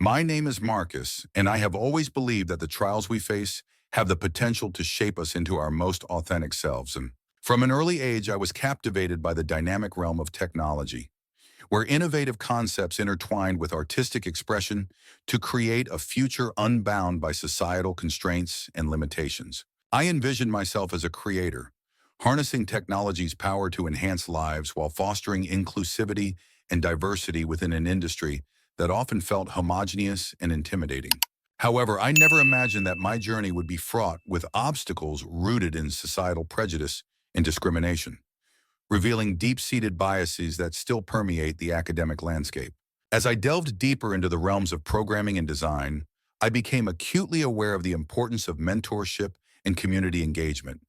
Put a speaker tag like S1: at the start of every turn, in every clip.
S1: My name is Marcus, and I have always believed that the trials we face have the potential to shape us into our most authentic selves. And from an early age, I was captivated by the dynamic realm of technology, where innovative concepts intertwined with artistic expression to create a future unbound by societal constraints and limitations. I envisioned myself as a creator, harnessing technology's power to enhance lives while fostering inclusivity and diversity within an industry that often felt homogeneous and intimidating. However, I never imagined that my journey would be fraught with obstacles rooted in societal prejudice and discrimination, revealing deep-seated biases that still permeate the academic landscape. As I delved deeper into the realms of programming and design, I became acutely aware of the importance of mentorship and community engagement,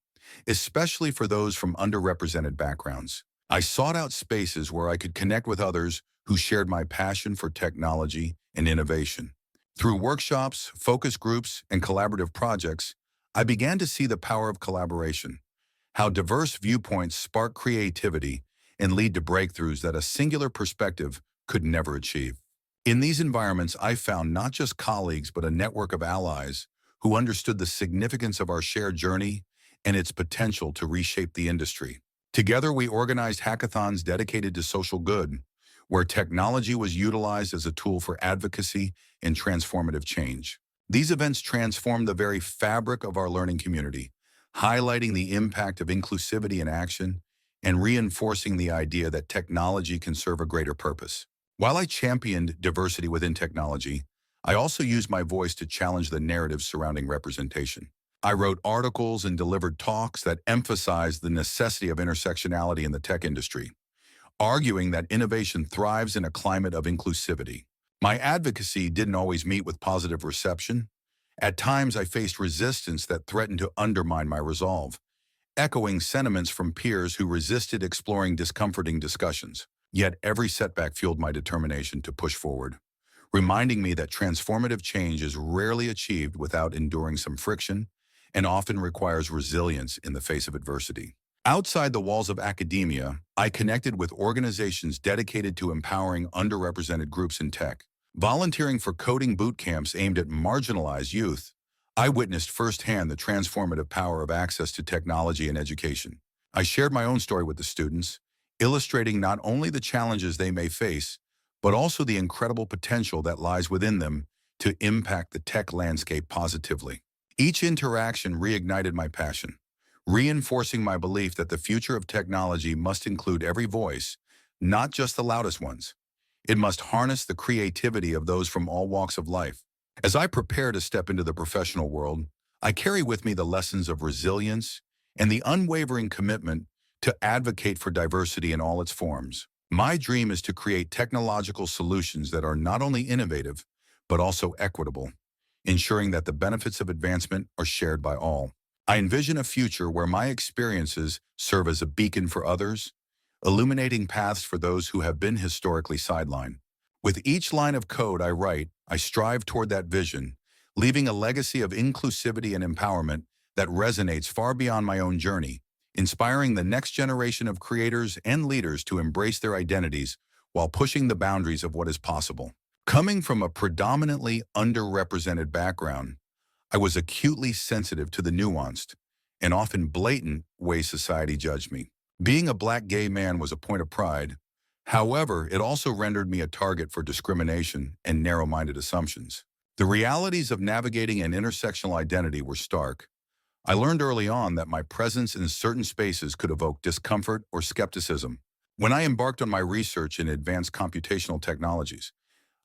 S1: especially for those from underrepresented backgrounds. I sought out spaces where I could connect with others who shared my passion for technology and innovation. Through workshops, focus groups, and collaborative projects, I began to see the power of collaboration, how diverse viewpoints spark creativity and lead to breakthroughs that a singular perspective could never achieve. In these environments, I found not just colleagues, but a network of allies who understood the significance of our shared journey and its potential to reshape the industry. Together, we organized hackathons dedicated to social good, where technology was utilized as a tool for advocacy and transformative change. These events transformed the very fabric of our learning community, highlighting the impact of inclusivity in action and reinforcing the idea that technology can serve a greater purpose. While I championed diversity within technology, I also used my voice to challenge the narratives surrounding representation. I wrote articles and delivered talks that emphasized the necessity of intersectionality in the tech industry, arguing that innovation thrives in a climate of inclusivity. My advocacy didn't always meet with positive reception. At times, I faced resistance that threatened to undermine my resolve, echoing sentiments from peers who resisted exploring discomforting discussions. Yet every setback fueled my determination to push forward, reminding me that transformative change is rarely achieved without enduring some friction and often requires resilience in the face of adversity. Outside the walls of academia, I connected with organizations dedicated to empowering underrepresented groups in tech. Volunteering for coding boot camps aimed at marginalized youth, I witnessed firsthand the transformative power of access to technology and education. I shared my own story with the students, illustrating not only the challenges they may face, but also the incredible potential that lies within them to impact the tech landscape positively. Each interaction reignited my passion, reinforcing my belief that the future of technology must include every voice, not just the loudest ones. It must harness the creativity of those from all walks of life. As I prepare to step into the professional world, I carry with me the lessons of resilience and the unwavering commitment to advocate for diversity in all its forms. My dream is to create technological solutions that are not only innovative, but also equitable, ensuring that the benefits of advancement are shared by all. I envision a future where my experiences serve as a beacon for others, illuminating paths for those who have been historically sidelined. With each line of code I write, I strive toward that vision, leaving a legacy of inclusivity and empowerment that resonates far beyond my own journey, inspiring the next generation of creators and leaders to embrace their identities while pushing the boundaries of what is possible. Coming from a predominantly underrepresented background, I was acutely sensitive to the nuanced and often blatant way society judged me. Being a black gay man was a point of pride. However, it also rendered me a target for discrimination and narrow-minded assumptions. The realities of navigating an intersectional identity were stark. I learned early on that my presence in certain spaces could evoke discomfort or skepticism. When I embarked on my research in advanced computational technologies,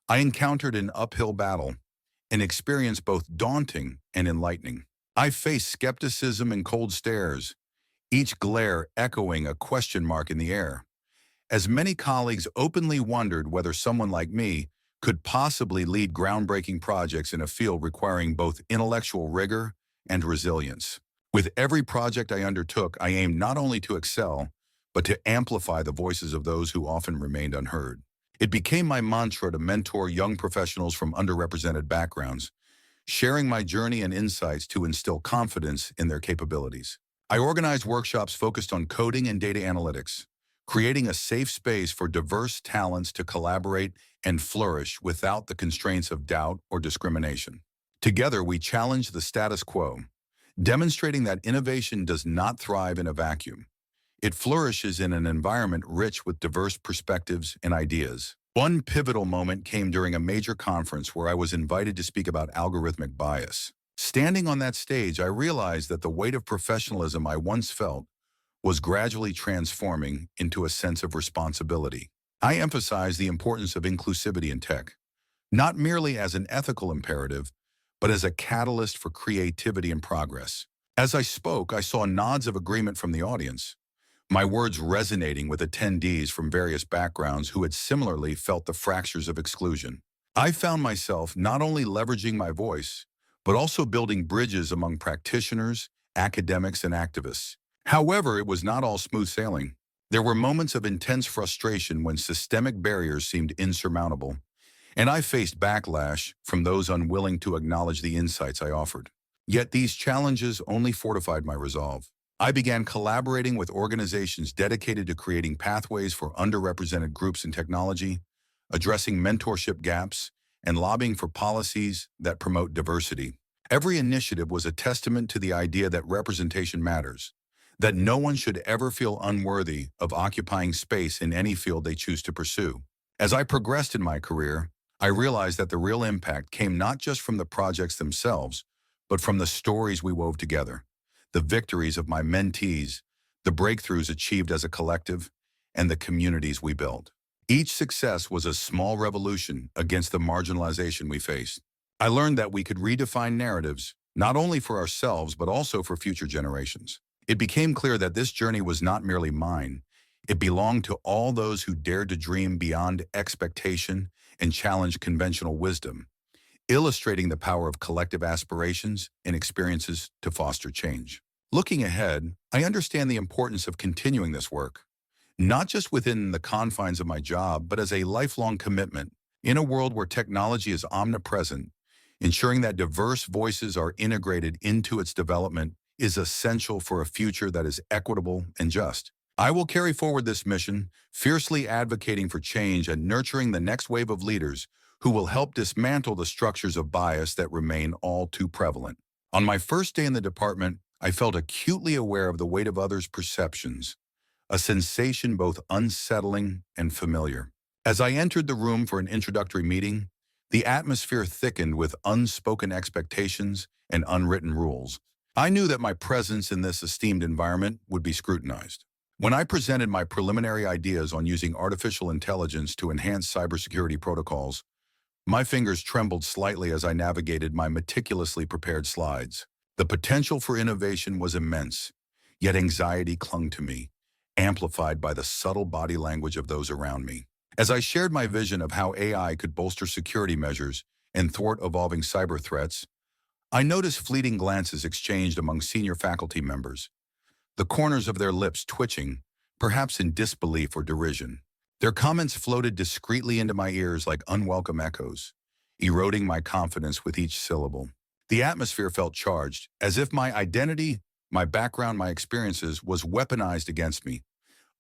S1: I encountered an uphill battle, an experience both daunting and enlightening. I faced skepticism and cold stares, each glare echoing a question mark in the air, as many colleagues openly wondered whether someone like me could possibly lead groundbreaking projects in a field requiring both intellectual rigor and resilience. With every project I undertook, I aimed not only to excel, but to amplify the voices of those who often remained unheard. It became my mantra to mentor young professionals from underrepresented backgrounds, sharing my journey and insights to instill confidence in their capabilities. I organized workshops focused on coding and data analytics, creating a safe space for diverse talents to collaborate and flourish without the constraints of doubt or discrimination. Together, we challenge the status quo, demonstrating that innovation does not thrive in a vacuum. It flourishes in an environment rich with diverse perspectives and ideas. One pivotal moment came during a major conference where I was invited to speak about algorithmic bias. Standing on that stage, I realized that the weight of professionalism I once felt was gradually transforming into a sense of responsibility. I emphasized the importance of inclusivity in tech, not merely as an ethical imperative, but as a catalyst for creativity and progress. As I spoke, I saw nods of agreement from the audience, my words resonating with attendees from various backgrounds who had similarly felt the fractures of exclusion. I found myself not only leveraging my voice, but also building bridges among practitioners, academics, and activists. However, it was not all smooth sailing. There were moments of intense frustration when systemic barriers seemed insurmountable, and I faced backlash from those unwilling to acknowledge the insights I offered. Yet these challenges only fortified my resolve. I began collaborating with organizations dedicated to creating pathways for underrepresented groups in technology, addressing mentorship gaps, and lobbying for policies that promote diversity. Every initiative was a testament to the idea that representation matters, that no one should ever feel unworthy of occupying space in any field they choose to pursue. As I progressed in my career, I realized that the real impact came not just from the projects themselves, but from the stories we wove together, the victories of my mentees, the breakthroughs achieved as a collective, and the communities we built. Each success was a small revolution against the marginalization we faced. I learned that we could redefine narratives, not only for ourselves, but also for future generations. It became clear that this journey was not merely mine. It belonged to all those who dared to dream beyond expectation and challenge conventional wisdom, illustrating the power of collective aspirations and experiences to foster change. Looking ahead, I understand the importance of continuing this work, not just within the confines of my job, but as a lifelong commitment. In a world where technology is omnipresent, ensuring that diverse voices are integrated into its development is essential for a future that is equitable and just. I will carry forward this mission, fiercely advocating for change and nurturing the next wave of leaders who will help dismantle the structures of bias that remain all too prevalent. On my first day in the department, I felt acutely aware of the weight of others' perceptions, a sensation both unsettling and familiar. As I entered the room for an introductory meeting, the atmosphere thickened with unspoken expectations and unwritten rules. I knew that my presence in this esteemed environment would be scrutinized. When I presented my preliminary ideas on using artificial intelligence to enhance cybersecurity protocols, my fingers trembled slightly as I navigated my meticulously prepared slides. The potential for innovation was immense, yet anxiety clung to me, amplified by the subtle body language of those around me. As I shared my vision of how AI could bolster security measures and thwart evolving cyber threats, I noticed fleeting glances exchanged among senior faculty members, the corners of their lips twitching, perhaps in disbelief or derision. Their comments floated discreetly into my ears like unwelcome echoes, eroding my confidence with each syllable. The atmosphere felt charged, as if my identity, my background, my experiences was weaponized against me,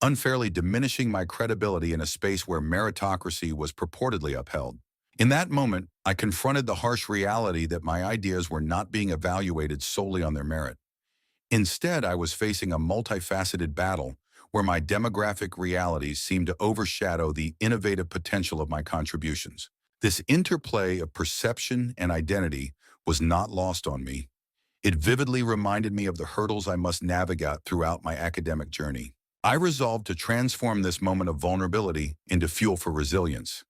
S1: unfairly diminishing my credibility in a space where meritocracy was purportedly upheld. In that moment, I confronted the harsh reality that my ideas were not being evaluated solely on their merit. Instead, I was facing a multifaceted battle where my demographic realities seemed to overshadow the innovative potential of my contributions. This interplay of perception and identity was not lost on me. It vividly reminded me of the hurdles I must navigate throughout my academic journey. I resolved to transform this moment of vulnerability into fuel for resilience,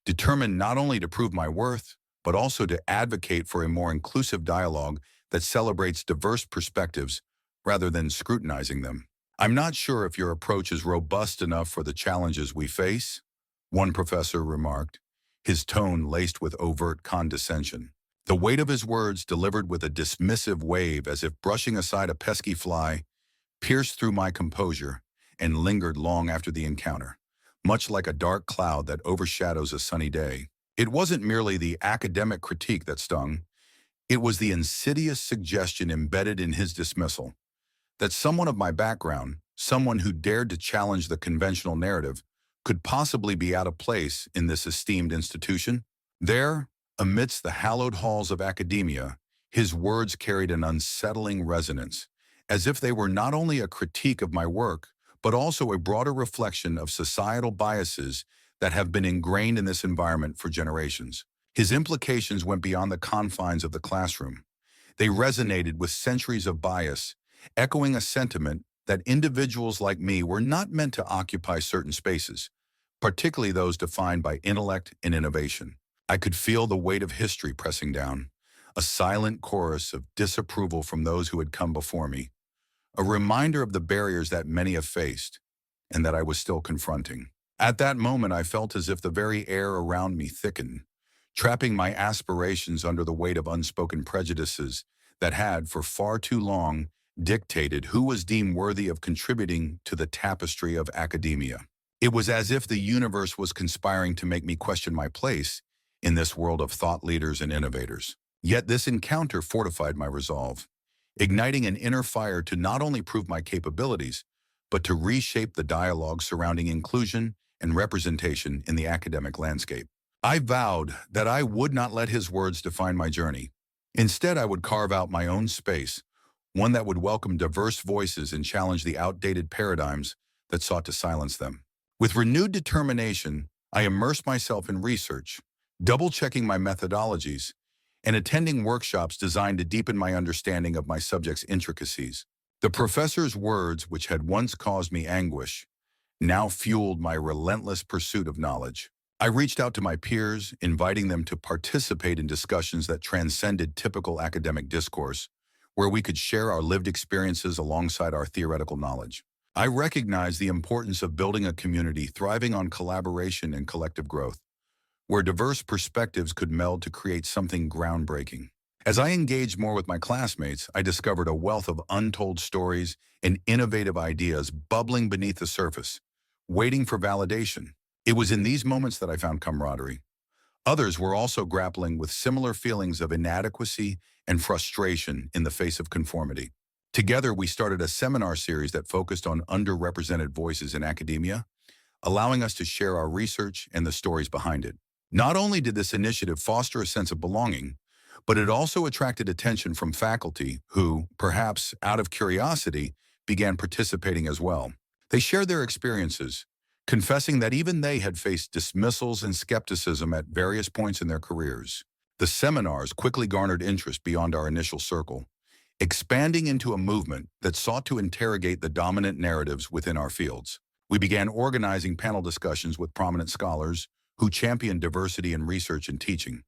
S1: determined not only to prove my worth, but also to advocate for a more inclusive dialogue that celebrates diverse perspectives rather than scrutinizing them. I'm not sure if your approach is robust enough for the challenges we face, one professor remarked, his tone laced with overt condescension. The weight of his words, delivered with a dismissive wave as if brushing aside a pesky fly, pierced through my composure and lingered long after the encounter, much like a dark cloud that overshadows a sunny day. It wasn't merely the academic critique that stung, it was the insidious suggestion embedded in his dismissal that someone of my background, someone who dared to challenge the conventional narrative, could possibly be out of place in this esteemed institution? There, amidst the hallowed halls of academia, his words carried an unsettling resonance, as if they were not only a critique of my work, but also a broader reflection of societal biases that have been ingrained in this environment for generations. His implications went beyond the confines of the classroom. They resonated with centuries of bias, echoing a sentiment that individuals like me were not meant to occupy certain spaces, particularly those defined by intellect and innovation. I could feel the weight of history pressing down, a silent chorus of disapproval from those who had come before me, a reminder of the barriers that many have faced and that I was still confronting. At that moment, I felt as if the very air around me thickened, trapping my aspirations under the weight of unspoken prejudices that had, for far too long, dictated who was deemed worthy of contributing to the tapestry of academia. It was as if the universe was conspiring to make me question my place in this world of thought leaders and innovators. Yet this encounter fortified my resolve, igniting an inner fire to not only prove my capabilities, but to reshape the dialogue surrounding inclusion and representation in the academic landscape. I vowed that I would not let his words define my journey. Instead, I would carve out my own space, one that would welcome diverse voices and challenge the outdated paradigms that sought to silence them. With renewed determination, I immersed myself in research, double-checking my methodologies, and attending workshops designed to deepen my understanding of my subject's intricacies. The professor's words, which had once caused me anguish, now fueled my relentless pursuit of knowledge. I reached out to my peers, inviting them to participate in discussions that transcended typical academic discourse, where we could share our lived experiences alongside our theoretical knowledge. I recognized the importance of building a community thriving on collaboration and collective growth, where diverse perspectives could meld to create something groundbreaking. As I engaged more with my classmates, I discovered a wealth of untold stories and innovative ideas bubbling beneath the surface, waiting for validation. It was in these moments that I found camaraderie. Others were also grappling with similar feelings of inadequacy and frustration in the face of conformity. Together, we started a seminar series that focused on underrepresented voices in academia, allowing us to share our research and the stories behind it. Not only did this initiative foster a sense of belonging, but it also attracted attention from faculty who, perhaps out of curiosity, began participating as well. They shared their experiences, confessing that even they had faced dismissals and skepticism at various points in their careers. The seminars quickly garnered interest beyond our initial circle, expanding into a movement that sought to interrogate the dominant narratives within our fields. We began organizing panel discussions with prominent scholars who championed diversity in research and teaching,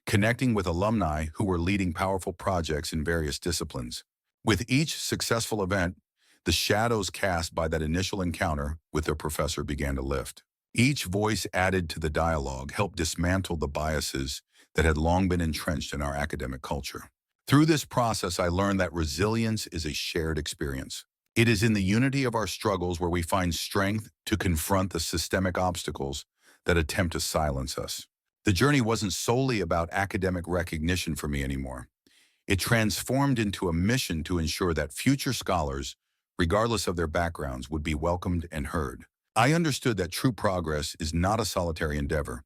S1: connecting with alumni who were leading powerful projects in various disciplines. With each successful event, the shadows cast by that initial encounter with their professor began to lift. Each voice added to the dialogue helped dismantle the biases that had long been entrenched in our academic culture. Through this process, I learned that resilience is a shared experience. It is in the unity of our struggles where we find strength to confront the systemic obstacles that attempt to silence us. The journey wasn't solely about academic recognition for me anymore. It transformed into a mission to ensure that future scholars, regardless of their backgrounds, would be welcomed and heard. I understood that true progress is not a solitary endeavor.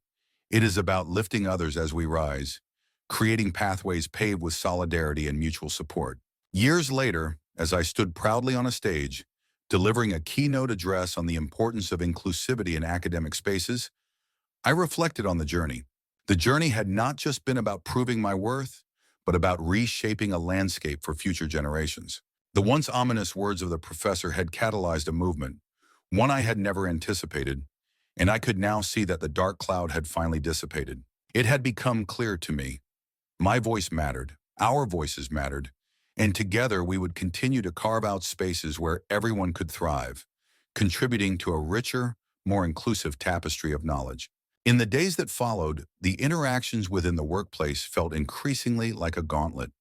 S1: It is about lifting others as we rise, creating pathways paved with solidarity and mutual support. Years later, as I stood proudly on a stage, delivering a keynote address on the importance of inclusivity in academic spaces, I reflected on the journey. The journey had not just been about proving my worth, but about reshaping a landscape for future generations. The once ominous words of the professor had catalyzed a movement, one I had never anticipated, and I could now see that the dark cloud had finally dissipated. It had become clear to me. My voice mattered, our voices mattered, and together we would continue to carve out spaces where everyone could thrive, contributing to a richer, more inclusive tapestry of knowledge. In the days that followed, the interactions within the workplace felt increasingly like a gauntlet,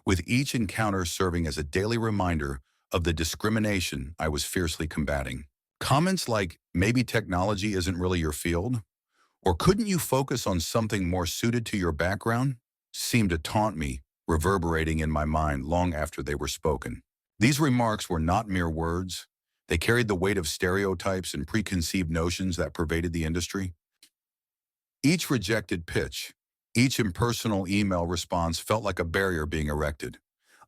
S1: with each encounter serving as a daily reminder of the discrimination I was fiercely combating. Comments like, "Maybe technology isn't really your field," or "Couldn't you focus on something more suited to your background?" seemed to taunt me, reverberating in my mind long after they were spoken. These remarks were not mere words. They carried the weight of stereotypes and preconceived notions that pervaded the industry. Each rejected pitch, each impersonal email response felt like a barrier being erected,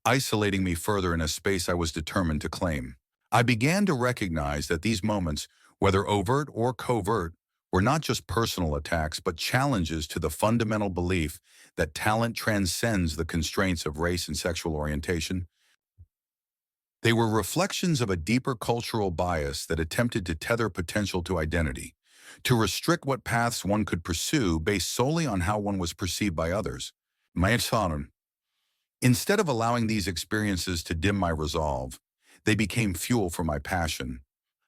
S1: isolating me further in a space I was determined to claim. I began to recognize that these moments, whether overt or covert, were not just personal attacks, but challenges to the fundamental belief that talent transcends the constraints of race and sexual orientation. They were reflections of a deeper cultural bias that attempted to tether potential to identity, to restrict what paths one could pursue based solely on how one was perceived by others. Maetsanen. Instead of allowing these experiences to dim my resolve, they became fuel for my passion.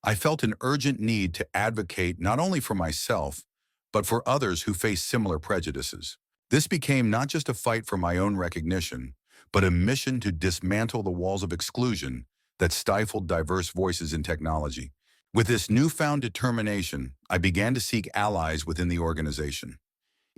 S1: I felt an urgent need to advocate not only for myself, but for others who face similar prejudices. This became not just a fight for my own recognition, but a mission to dismantle the walls of exclusion that stifled diverse voices in technology. With this newfound determination, I began to seek allies within the organization,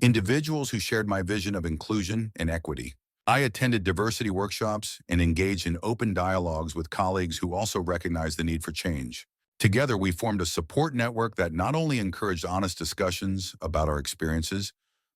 S1: individuals who shared my vision of inclusion and equity. I attended diversity workshops and engaged in open dialogues with colleagues who also recognized the need for change. Together, we formed a support network that not only encouraged honest discussions about our experiences,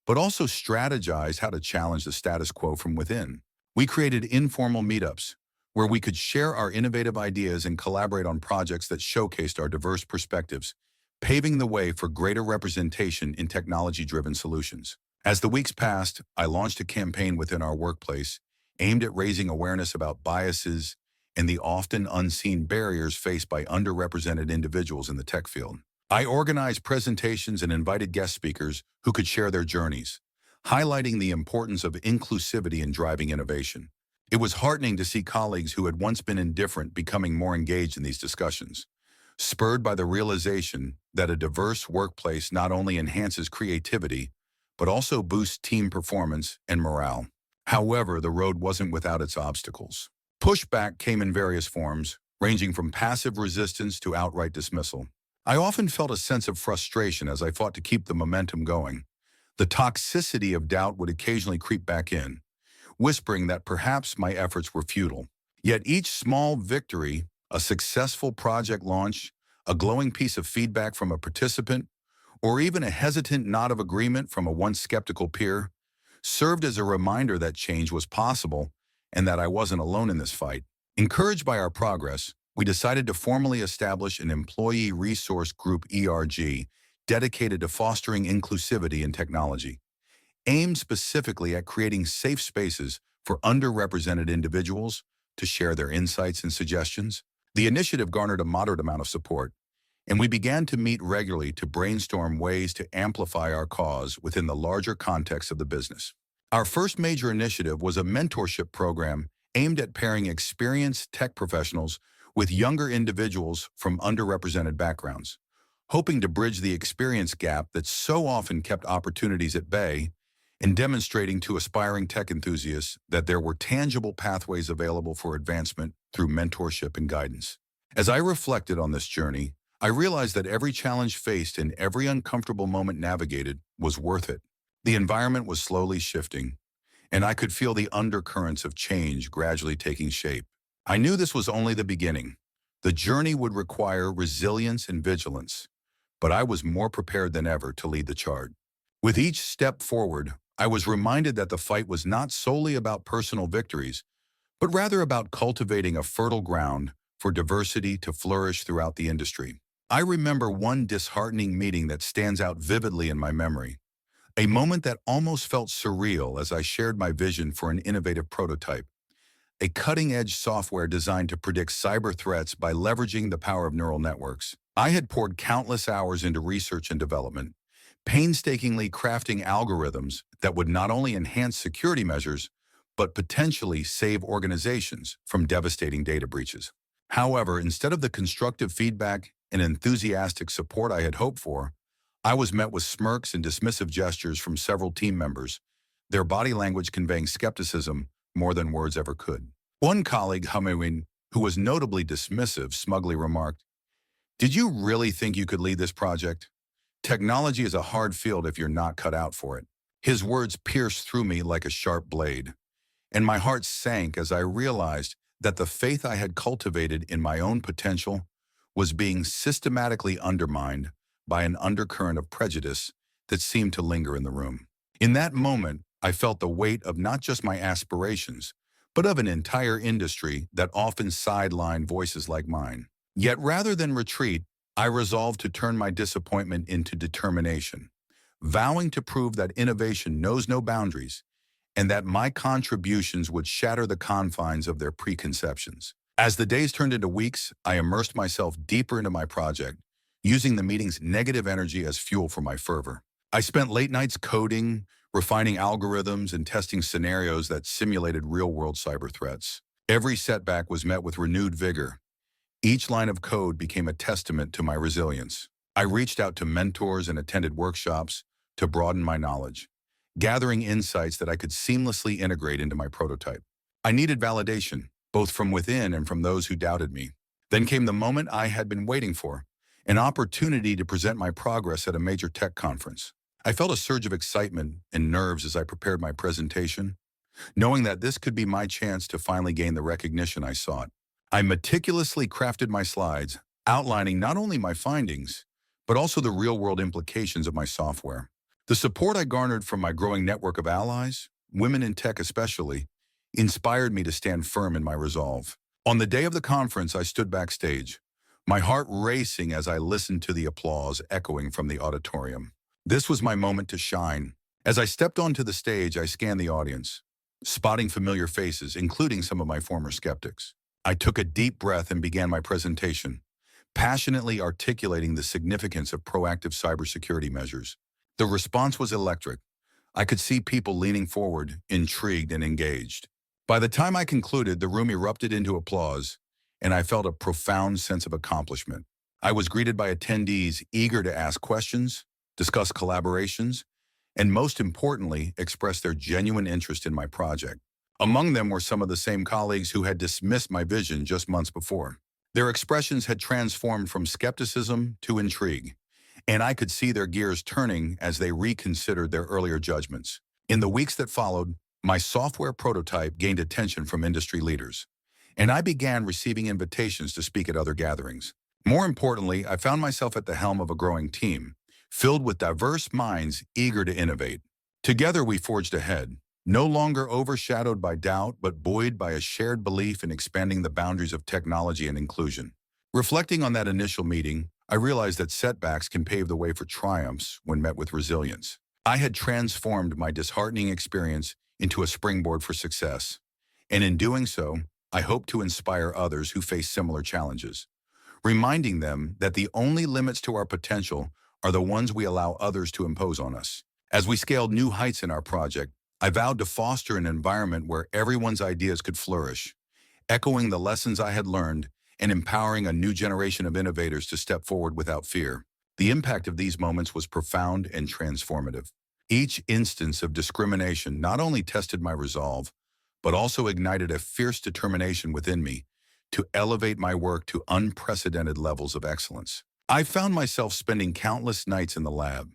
S1: but also strategized how to challenge the status quo from within. We created informal meetups where we could share our innovative ideas and collaborate on projects that showcased our diverse perspectives, paving the way for greater representation in technology-driven solutions. As the weeks passed, I launched a campaign within our workplace aimed at raising awareness about biases and the often unseen barriers faced by underrepresented individuals in the tech field. I organized presentations and invited guest speakers who could share their journeys, highlighting the importance of inclusivity in driving innovation. It was heartening to see colleagues who had once been indifferent becoming more engaged in these discussions, spurred by the realization that a diverse workplace not only enhances creativity, but also boosts team performance and morale. However, the road wasn't without its obstacles. Pushback came in various forms, ranging from passive resistance to outright dismissal. I often felt a sense of frustration as I fought to keep the momentum going. The toxicity of doubt would occasionally creep back in, whispering that perhaps my efforts were futile. Yet each small victory, a successful project launch, a glowing piece of feedback from a participant, or even a hesitant nod of agreement from a once skeptical peer, served as a reminder that change was possible and that I wasn't alone in this fight. Encouraged by our progress, we decided to formally establish an Employee Resource Group (ERG) dedicated to fostering inclusivity in technology, aimed specifically at creating safe spaces for underrepresented individuals to share their insights and suggestions. The initiative garnered a moderate amount of support, and we began to meet regularly to brainstorm ways to amplify our cause within the larger context of the business. Our first major initiative was a mentorship program aimed at pairing experienced tech professionals with younger individuals from underrepresented backgrounds, hoping to bridge the experience gap that so often kept opportunities at bay and demonstrating to aspiring tech enthusiasts that there were tangible pathways available for advancement through mentorship and guidance. As I reflected on this journey, I realized that every challenge faced and every uncomfortable moment navigated was worth it. The environment was slowly shifting, and I could feel the undercurrents of change gradually taking shape. I knew this was only the beginning. The journey would require resilience and vigilance, but I was more prepared than ever to lead the charge. With each step forward, I was reminded that the fight was not solely about personal victories, but rather about cultivating a fertile ground for diversity to flourish throughout the industry. I remember one disheartening meeting that stands out vividly in my memory, a moment that almost felt surreal as I shared my vision for an innovative prototype, a cutting-edge software designed to predict cyber threats by leveraging the power of neural networks. I had poured countless hours into research and development, painstakingly crafting algorithms that would not only enhance security measures, but potentially save organizations from devastating data breaches. However, instead of the constructive feedback and enthusiastic support I had hoped for, I was met with smirks and dismissive gestures from several team members, their body language conveying skepticism more than words ever could. One colleague, Hamewin, who was notably dismissive, smugly remarked, "Did you really think you could lead this project? Technology is a hard field if you're not cut out for it." His words pierced through me like a sharp blade, and my heart sank as I realized that the faith I had cultivated in my own potential was being systematically undermined by an undercurrent of prejudice that seemed to linger in the room. In that moment, I felt the weight of not just my aspirations, but of an entire industry that often sidelined voices like mine. Yet rather than retreat, I resolved to turn my disappointment into determination, vowing to prove that innovation knows no boundaries and that my contributions would shatter the confines of their preconceptions. As the days turned into weeks, I immersed myself deeper into my project, using the meeting's negative energy as fuel for my fervor. I spent late nights coding, refining algorithms, and testing scenarios that simulated real-world cyber threats. Every setback was met with renewed vigor. Each line of code became a testament to my resilience. I reached out to mentors and attended workshops to broaden my knowledge, gathering insights that I could seamlessly integrate into my prototype. I needed validation, both from within and from those who doubted me. Then came the moment I had been waiting for, an opportunity to present my progress at a major tech conference. I felt a surge of excitement and nerves as I prepared my presentation, knowing that this could be my chance to finally gain the recognition I sought. I meticulously crafted my slides, outlining not only my findings, but also the real-world implications of my software. The support I garnered from my growing network of allies, women in tech especially, inspired me to stand firm in my resolve. On the day of the conference, I stood backstage, my heart racing as I listened to the applause echoing from the auditorium. This was my moment to shine. As I stepped onto the stage, I scanned the audience, spotting familiar faces, including some of my former skeptics. I took a deep breath and began my presentation, passionately articulating the significance of proactive cybersecurity measures. The response was electric. I could see people leaning forward, intrigued and engaged. By the time I concluded, the room erupted into applause, and I felt a profound sense of accomplishment. I was greeted by attendees eager to ask questions, discuss collaborations, and most importantly, express their genuine interest in my project. Among them were some of the same colleagues who had dismissed my vision just months before. Their expressions had transformed from skepticism to intrigue, and I could see their gears turning as they reconsidered their earlier judgments. In the weeks that followed, my software prototype gained attention from industry leaders, and I began receiving invitations to speak at other gatherings. More importantly, I found myself at the helm of a growing team, filled with diverse minds eager to innovate. Together we forged ahead, no longer overshadowed by doubt, but buoyed by a shared belief in expanding the boundaries of technology and inclusion. Reflecting on that initial meeting, I realized that setbacks can pave the way for triumphs when met with resilience. I had transformed my disheartening experience into a springboard for success, and in doing so, I hope to inspire others who face similar challenges, reminding them that the only limits to our potential are the ones we allow others to impose on us. As we scaled new heights in our project, I vowed to foster an environment where everyone's ideas could flourish, echoing the lessons I had learned and empowering a new generation of innovators to step forward without fear. The impact of these moments was profound and transformative. Each instance of discrimination not only tested my resolve, but also ignited a fierce determination within me to elevate my work to unprecedented levels of excellence. I found myself spending countless nights in the lab,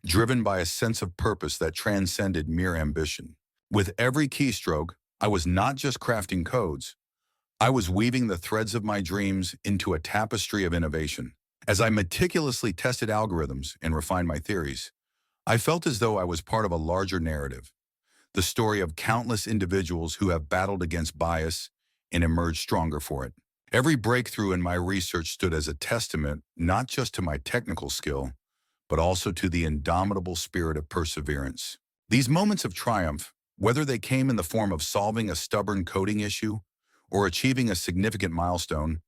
S1: driven by a sense of purpose that transcended mere ambition. With every keystroke, I was not just crafting codes, I was weaving the threads of my dreams into a tapestry of innovation. As I meticulously tested algorithms and refined my theories, I felt as though I was part of a larger narrative, the story of countless individuals who have battled against bias and emerged stronger for it. Every breakthrough in my research stood as a testament not just to my technical skill, but also to the indomitable spirit of perseverance. These moments of triumph, whether they came in the form of solving a stubborn coding issue or achieving a significant milestone,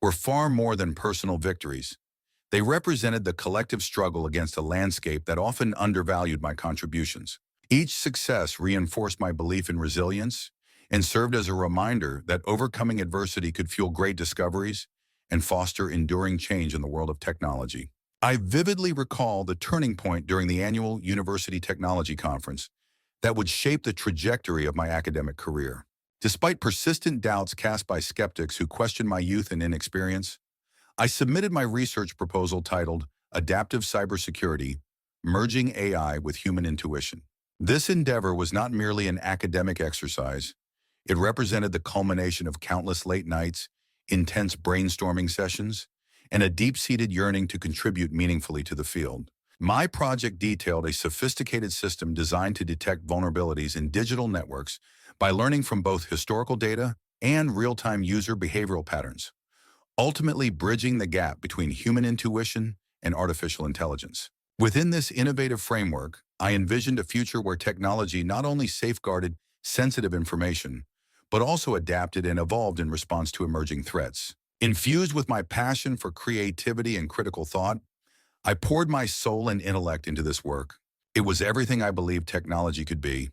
S1: were far more than personal victories. They represented the collective struggle against a landscape that often undervalued my contributions. Each success reinforced my belief in resilience and served as a reminder that overcoming adversity could fuel great discoveries and foster enduring change in the world of technology. I vividly recall the turning point during the annual University Technology Conference that would shape the trajectory of my academic career. Despite persistent doubts cast by skeptics who questioned my youth and inexperience, I submitted my research proposal titled Adaptive Cybersecurity: Merging AI with Human Intuition. This endeavor was not merely an academic exercise. It represented the culmination of countless late nights, intense brainstorming sessions, and a deep-seated yearning to contribute meaningfully to the field. My project detailed a sophisticated system designed to detect vulnerabilities in digital networks by learning from both historical data and real-time user behavioral patterns, ultimately bridging the gap between human intuition and artificial intelligence. Within this innovative framework, I envisioned a future where technology not only safeguarded sensitive information, but also adapted and evolved in response to emerging threats. Infused with my passion for creativity and critical thought, I poured my soul and intellect into this work. It was everything I believed technology could be,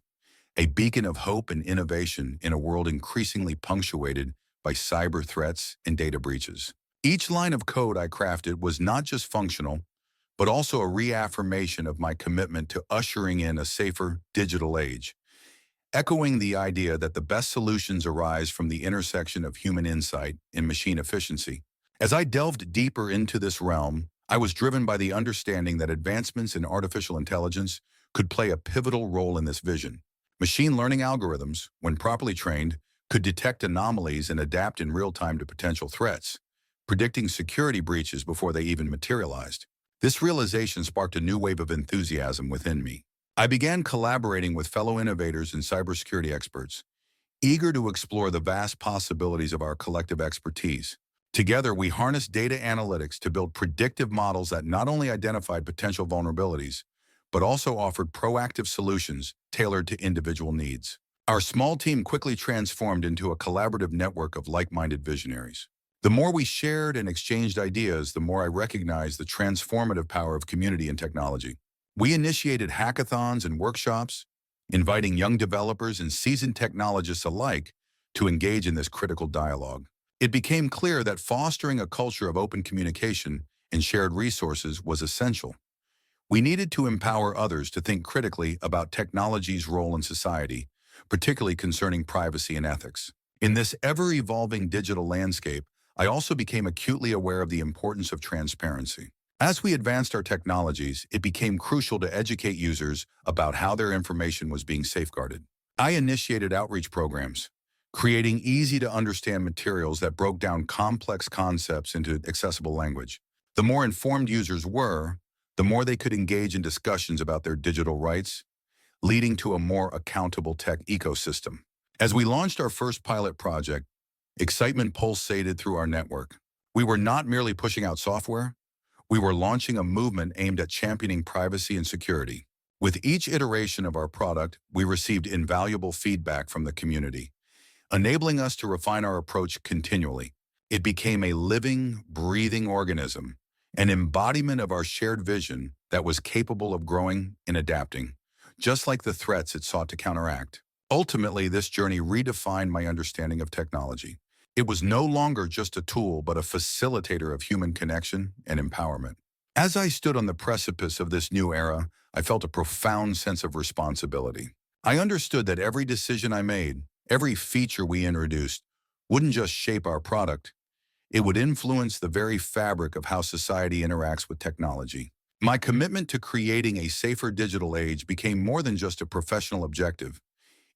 S1: a beacon of hope and innovation in a world increasingly punctuated by cyber threats and data breaches. Each line of code I crafted was not just functional, but also a reaffirmation of my commitment to ushering in a safer digital age, echoing the idea that the best solutions arise from the intersection of human insight and machine efficiency. As I delved deeper into this realm, I was driven by the understanding that advancements in artificial intelligence could play a pivotal role in this vision. Machine learning algorithms, when properly trained, could detect anomalies and adapt in real time to potential threats, predicting security breaches before they even materialized. This realization sparked a new wave of enthusiasm within me. I began collaborating with fellow innovators and cybersecurity experts, eager to explore the vast possibilities of our collective expertise. Together, we harnessed data analytics to build predictive models that not only identified potential vulnerabilities, but also offered proactive solutions tailored to individual needs. Our small team quickly transformed into a collaborative network of like-minded visionaries. The more we shared and exchanged ideas, the more I recognized the transformative power of community and technology. We initiated hackathons and workshops, inviting young developers and seasoned technologists alike to engage in this critical dialogue. It became clear that fostering a culture of open communication and shared resources was essential. We needed to empower others to think critically about technology's role in society, particularly concerning privacy and ethics. In this ever-evolving digital landscape, I also became acutely aware of the importance of transparency. As we advanced our technologies, it became crucial to educate users about how their information was being safeguarded. I initiated outreach programs, creating easy-to-understand materials that broke down complex concepts into accessible language. The more informed users were, the more they could engage in discussions about their digital rights, leading to a more accountable tech ecosystem. As we launched our first pilot project, excitement pulsated through our network. We were not merely pushing out software, we were launching a movement aimed at championing privacy and security. With each iteration of our product, we received invaluable feedback from the community, enabling us to refine our approach continually. It became a living, breathing organism, an embodiment of our shared vision that was capable of growing and adapting, just like the threats it sought to counteract. Ultimately, this journey redefined my understanding of technology. It was no longer just a tool, but a facilitator of human connection and empowerment. As I stood on the precipice of this new era, I felt a profound sense of responsibility. I understood that every decision I made, every feature we introduced, wouldn't just shape our product, it would influence the very fabric of how society interacts with technology. My commitment to creating a safer digital age became more than just a professional objective.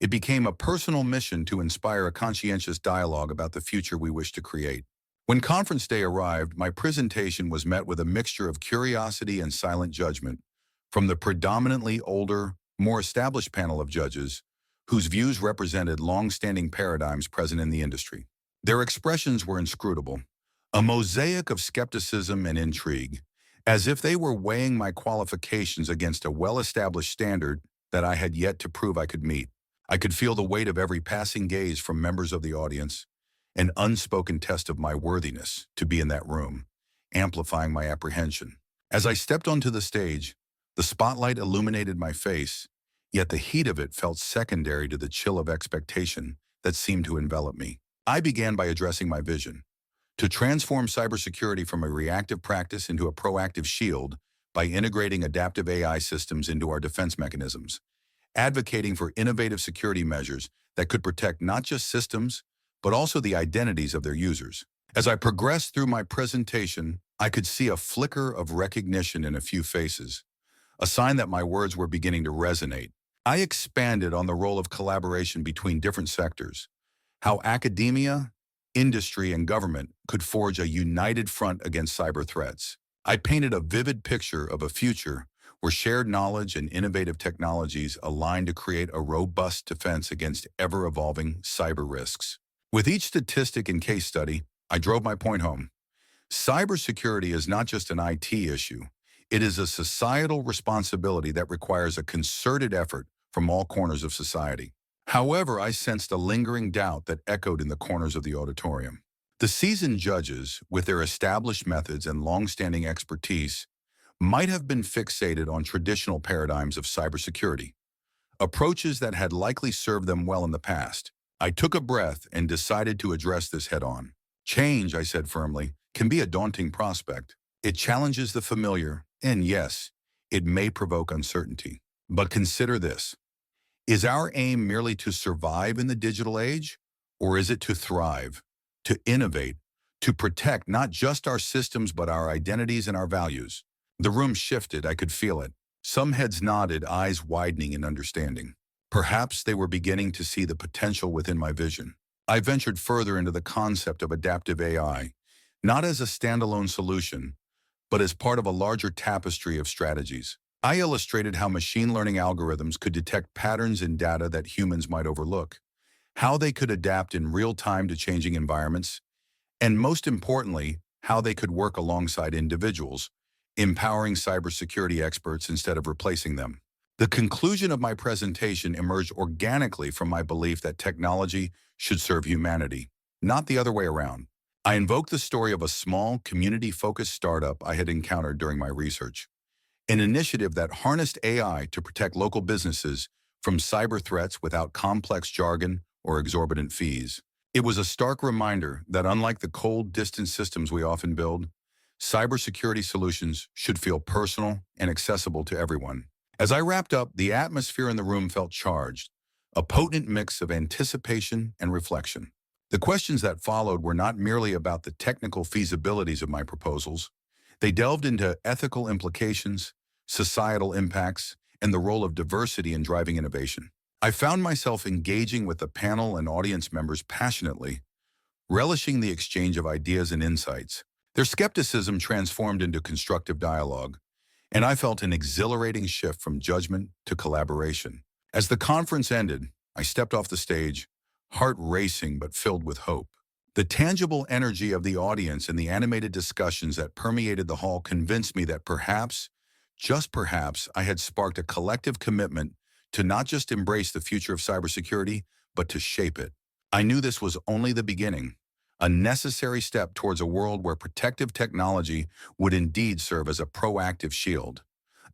S1: It became a personal mission to inspire a conscientious dialogue about the future we wish to create. When conference day arrived, my presentation was met with a mixture of curiosity and silent judgment from the predominantly older, more established panel of judges whose views represented long-standing paradigms present in the industry. Their expressions were inscrutable, a mosaic of skepticism and intrigue, as if they were weighing my qualifications against a well-established standard that I had yet to prove I could meet. I could feel the weight of every passing gaze from members of the audience, an unspoken test of my worthiness to be in that room, amplifying my apprehension. As I stepped onto the stage, the spotlight illuminated my face, yet the heat of it felt secondary to the chill of expectation that seemed to envelop me. I began by addressing my vision: to transform cybersecurity from a reactive practice into a proactive shield by integrating adaptive AI systems into our defense mechanisms, advocating for innovative security measures that could protect not just systems, but also the identities of their users. As I progressed through my presentation, I could see a flicker of recognition in a few faces, a sign that my words were beginning to resonate. I expanded on the role of collaboration between different sectors, how academia, industry, and government could forge a united front against cyber threats. I painted a vivid picture of a future where shared knowledge and innovative technologies align to create a robust defense against ever-evolving cyber risks. With each statistic and case study, I drove my point home. Cybersecurity is not just an IT issue. It is a societal responsibility that requires a concerted effort from all corners of society. However, I sensed a lingering doubt that echoed in the corners of the auditorium. The seasoned judges, with their established methods and long-standing expertise, might have been fixated on traditional paradigms of cybersecurity, approaches that had likely served them well in the past. I took a breath and decided to address this head-on. Change, I said firmly, can be a daunting prospect. It challenges the familiar, and yes, it may provoke uncertainty. But consider this. Is our aim merely to survive in the digital age, or is it to thrive, to innovate, to protect not just our systems but our identities and our values? The room shifted, I could feel it. Some heads nodded, eyes widening in understanding. Perhaps they were beginning to see the potential within my vision. I ventured further into the concept of adaptive AI, not as a standalone solution, but as part of a larger tapestry of strategies. I illustrated how machine learning algorithms could detect patterns in data that humans might overlook, how they could adapt in real time to changing environments, and most importantly, how they could work alongside individuals, empowering cybersecurity experts instead of replacing them. The conclusion of my presentation emerged organically from my belief that technology should serve humanity, not the other way around. I invoked the story of a small, community-focused startup I had encountered during my research, an initiative that harnessed AI to protect local businesses from cyber threats without complex jargon or exorbitant fees. It was a stark reminder that unlike the cold, distant systems we often build, cybersecurity solutions should feel personal and accessible to everyone. As I wrapped up, the atmosphere in the room felt charged, a potent mix of anticipation and reflection. The questions that followed were not merely about the technical feasibilities of my proposals. They delved into ethical implications, societal impacts, and the role of diversity in driving innovation. I found myself engaging with the panel and audience members passionately, relishing the exchange of ideas and insights. Their skepticism transformed into constructive dialogue, and I felt an exhilarating shift from judgment to collaboration. As the conference ended, I stepped off the stage, heart racing but filled with hope. The tangible energy of the audience and the animated discussions that permeated the hall convinced me that perhaps, just perhaps, I had sparked a collective commitment to not just embrace the future of cybersecurity, but to shape it. I knew this was only the beginning, a necessary step towards a world where protective technology would indeed serve as a proactive shield,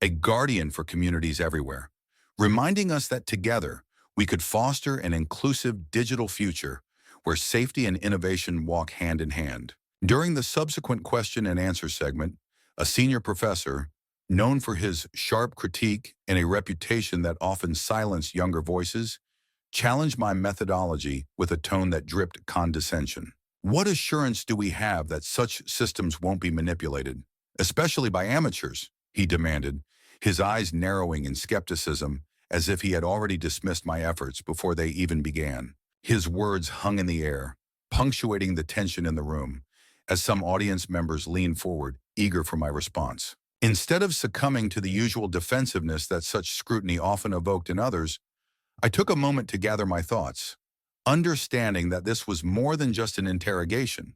S1: a guardian for communities everywhere, reminding us that together we could foster an inclusive digital future where safety and innovation walk hand in hand. During the subsequent question and answer segment, a senior professor, known for his sharp critique and a reputation that often silenced younger voices, challenged my methodology with a tone that dripped condescension. What assurance do we have that such systems won't be manipulated, especially by amateurs? He demanded, his eyes narrowing in skepticism as if he had already dismissed my efforts before they even began. His words hung in the air, punctuating the tension in the room, as some audience members leaned forward, eager for my response. Instead of succumbing to the usual defensiveness that such scrutiny often evoked in others, I took a moment to gather my thoughts, understanding that this was more than just an interrogation.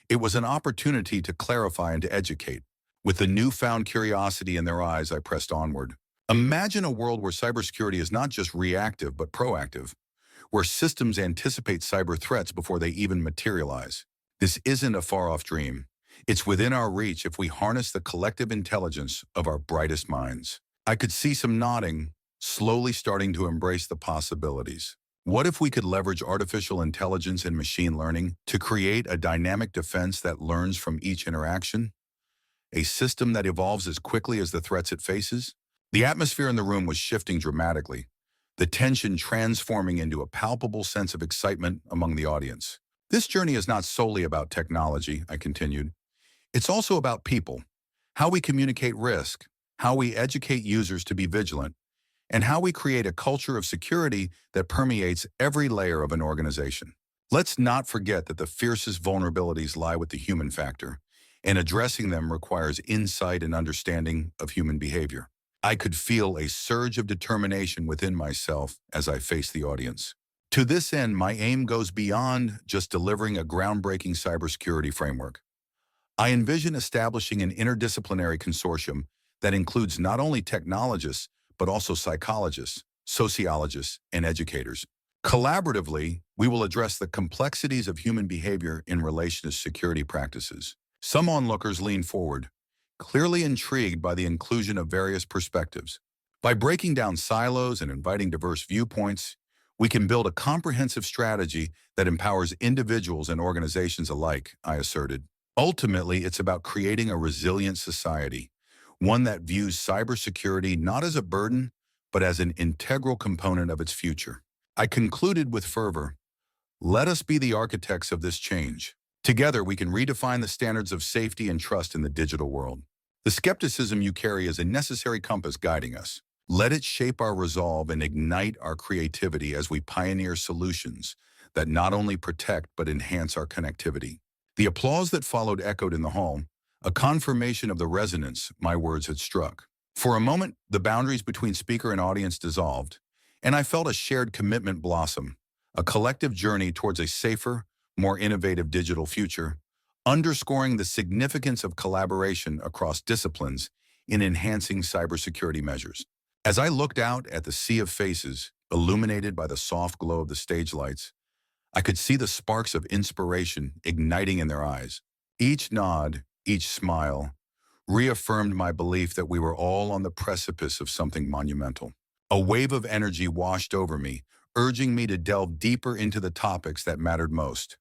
S1: It was an opportunity to clarify and to educate. With the newfound curiosity in their eyes, I pressed onward. Imagine a world where cybersecurity is not just reactive but proactive, where systems anticipate cyber threats before they even materialize. This isn't a far-off dream. It's within our reach if we harness the collective intelligence of our brightest minds. I could see some nodding, slowly starting to embrace the possibilities. What if we could leverage artificial intelligence and machine learning to create a dynamic defense that learns from each interaction? A system that evolves as quickly as the threats it faces? The atmosphere in the room was shifting dramatically, the tension transforming into a palpable sense of excitement among the audience. This journey is not solely about technology, I continued. It's also about people, how we communicate risk, how we educate users to be vigilant, and how we create a culture of security that permeates every layer of an organization. Let's not forget that the fiercest vulnerabilities lie with the human factor, and addressing them requires insight and understanding of human behavior. I could feel a surge of determination within myself as I faced the audience. To this end, my aim goes beyond just delivering a groundbreaking cybersecurity framework. I envision establishing an interdisciplinary consortium that includes not only technologists, but also psychologists, sociologists, and educators. Collaboratively, we will address the complexities of human behavior in relation to security practices. Some onlookers lean forward, clearly intrigued by the inclusion of various perspectives. By breaking down silos and inviting diverse viewpoints, we can build a comprehensive strategy that empowers individuals and organizations alike, I asserted. Ultimately, it's about creating a resilient society, one that views cybersecurity not as a burden, but as an integral component of its future. I concluded with fervor, let us be the architects of this change. Together, we can redefine the standards of safety and trust in the digital world. The skepticism you carry is a necessary compass guiding us. Let it shape our resolve and ignite our creativity as we pioneer solutions that not only protect but enhance our connectivity. The applause that followed echoed in the hall, a confirmation of the resonance my words had struck. For a moment, the boundaries between speaker and audience dissolved, and I felt a shared commitment blossom, a collective journey towards a safer, more innovative digital future, underscoring the significance of collaboration across disciplines in enhancing cybersecurity measures. As I looked out at the sea of faces, illuminated by the soft glow of the stage lights, I could see the sparks of inspiration igniting in their eyes. Each nod, each smile, reaffirmed my belief that we were all on the precipice of something monumental. A wave of energy washed over me, urging me to delve deeper into the topics that mattered most: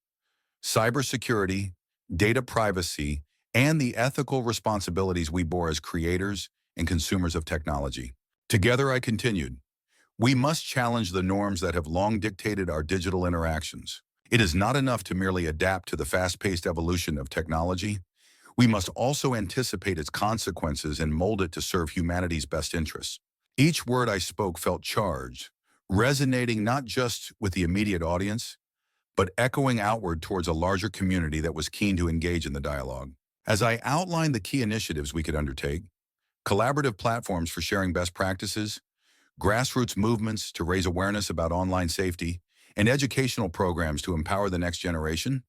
S1: cybersecurity, data privacy, and the ethical responsibilities we bore as creators and consumers of technology. Together, I continued, we must challenge the norms that have long dictated our digital interactions. It is not enough to merely adapt to the fast-paced evolution of technology. We must also anticipate its consequences and mold it to serve humanity's best interests. Each word I spoke felt charged, resonating not just with the immediate audience, but echoing outward towards a larger community that was keen to engage in the dialogue. As I outlined the key initiatives we could undertake, collaborative platforms for sharing best practices, grassroots movements to raise awareness about online safety, and educational programs to empower the next generation,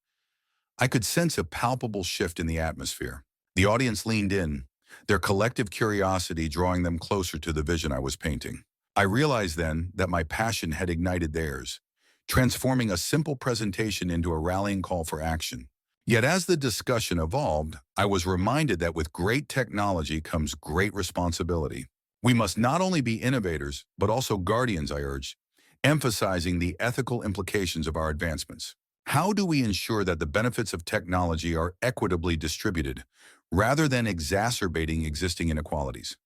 S1: I could sense a palpable shift in the atmosphere. The audience leaned in, their collective curiosity drawing them closer to the vision I was painting. I realized then that my passion had ignited theirs, transforming a simple presentation into a rallying call for action. Yet as the discussion evolved, I was reminded that with great technology comes great responsibility. We must not only be innovators, but also guardians, I urged, emphasizing the ethical implications of our advancements. How do we ensure that the benefits of technology are equitably distributed, rather than exacerbating existing inequalities?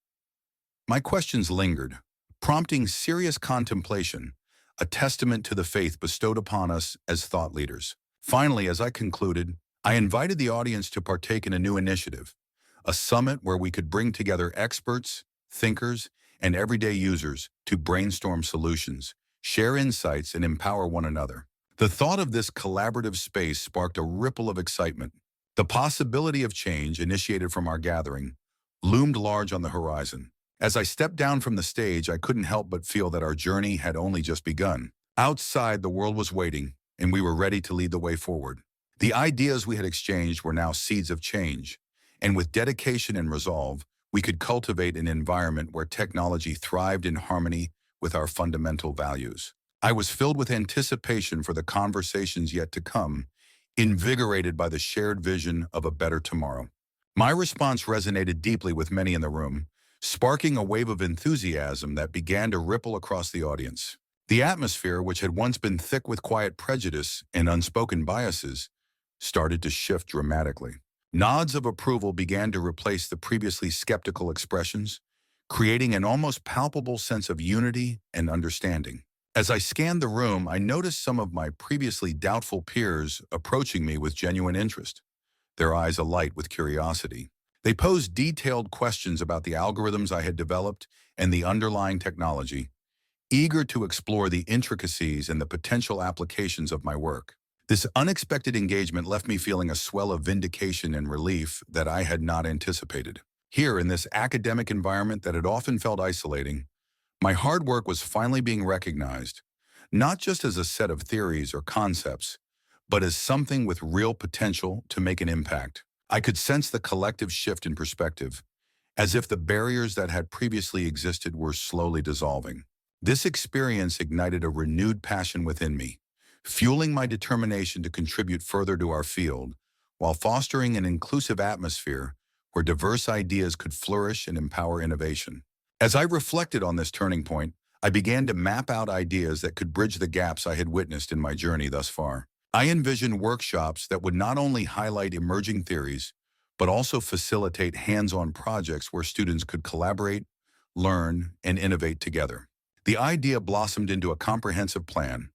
S1: My questions lingered, prompting serious contemplation, a testament to the faith bestowed upon us as thought leaders. Finally, as I concluded, I invited the audience to partake in a new initiative, a summit where we could bring together experts, thinkers, and everyday users to brainstorm solutions, share insights, and empower one another. The thought of this collaborative space sparked a ripple of excitement. The possibility of change initiated from our gathering loomed large on the horizon. As I stepped down from the stage, I couldn't help but feel that our journey had only just begun. Outside, the world was waiting, and we were ready to lead the way forward. The ideas we had exchanged were now seeds of change, and with dedication and resolve, we could cultivate an environment where technology thrived in harmony with our fundamental values. I was filled with anticipation for the conversations yet to come, invigorated by the shared vision of a better tomorrow. My response resonated deeply with many in the room, sparking a wave of enthusiasm that began to ripple across the audience. The atmosphere, which had once been thick with quiet prejudice and unspoken biases, started to shift dramatically. Nods of approval began to replace the previously skeptical expressions, creating an almost palpable sense of unity and understanding. As I scanned the room, I noticed some of my previously doubtful peers approaching me with genuine interest, their eyes alight with curiosity. They posed detailed questions about the algorithms I had developed and the underlying technology, eager to explore the intricacies and the potential applications of my work. This unexpected engagement left me feeling a swell of vindication and relief that I had not anticipated. Here, in this academic environment that had often felt isolating, my hard work was finally being recognized, not just as a set of theories or concepts, but as something with real potential to make an impact. I could sense the collective shift in perspective, as if the barriers that had previously existed were slowly dissolving. This experience ignited a renewed passion within me, fueling my determination to contribute further to our field, while fostering an inclusive atmosphere where diverse ideas could flourish and empower innovation. As I reflected on this turning point, I began to map out ideas that could bridge the gaps I had witnessed in my journey thus far. I envisioned workshops that would not only highlight emerging theories, but also facilitate hands-on projects where students could collaborate, learn, and innovate together. The idea blossomed into a comprehensive plan,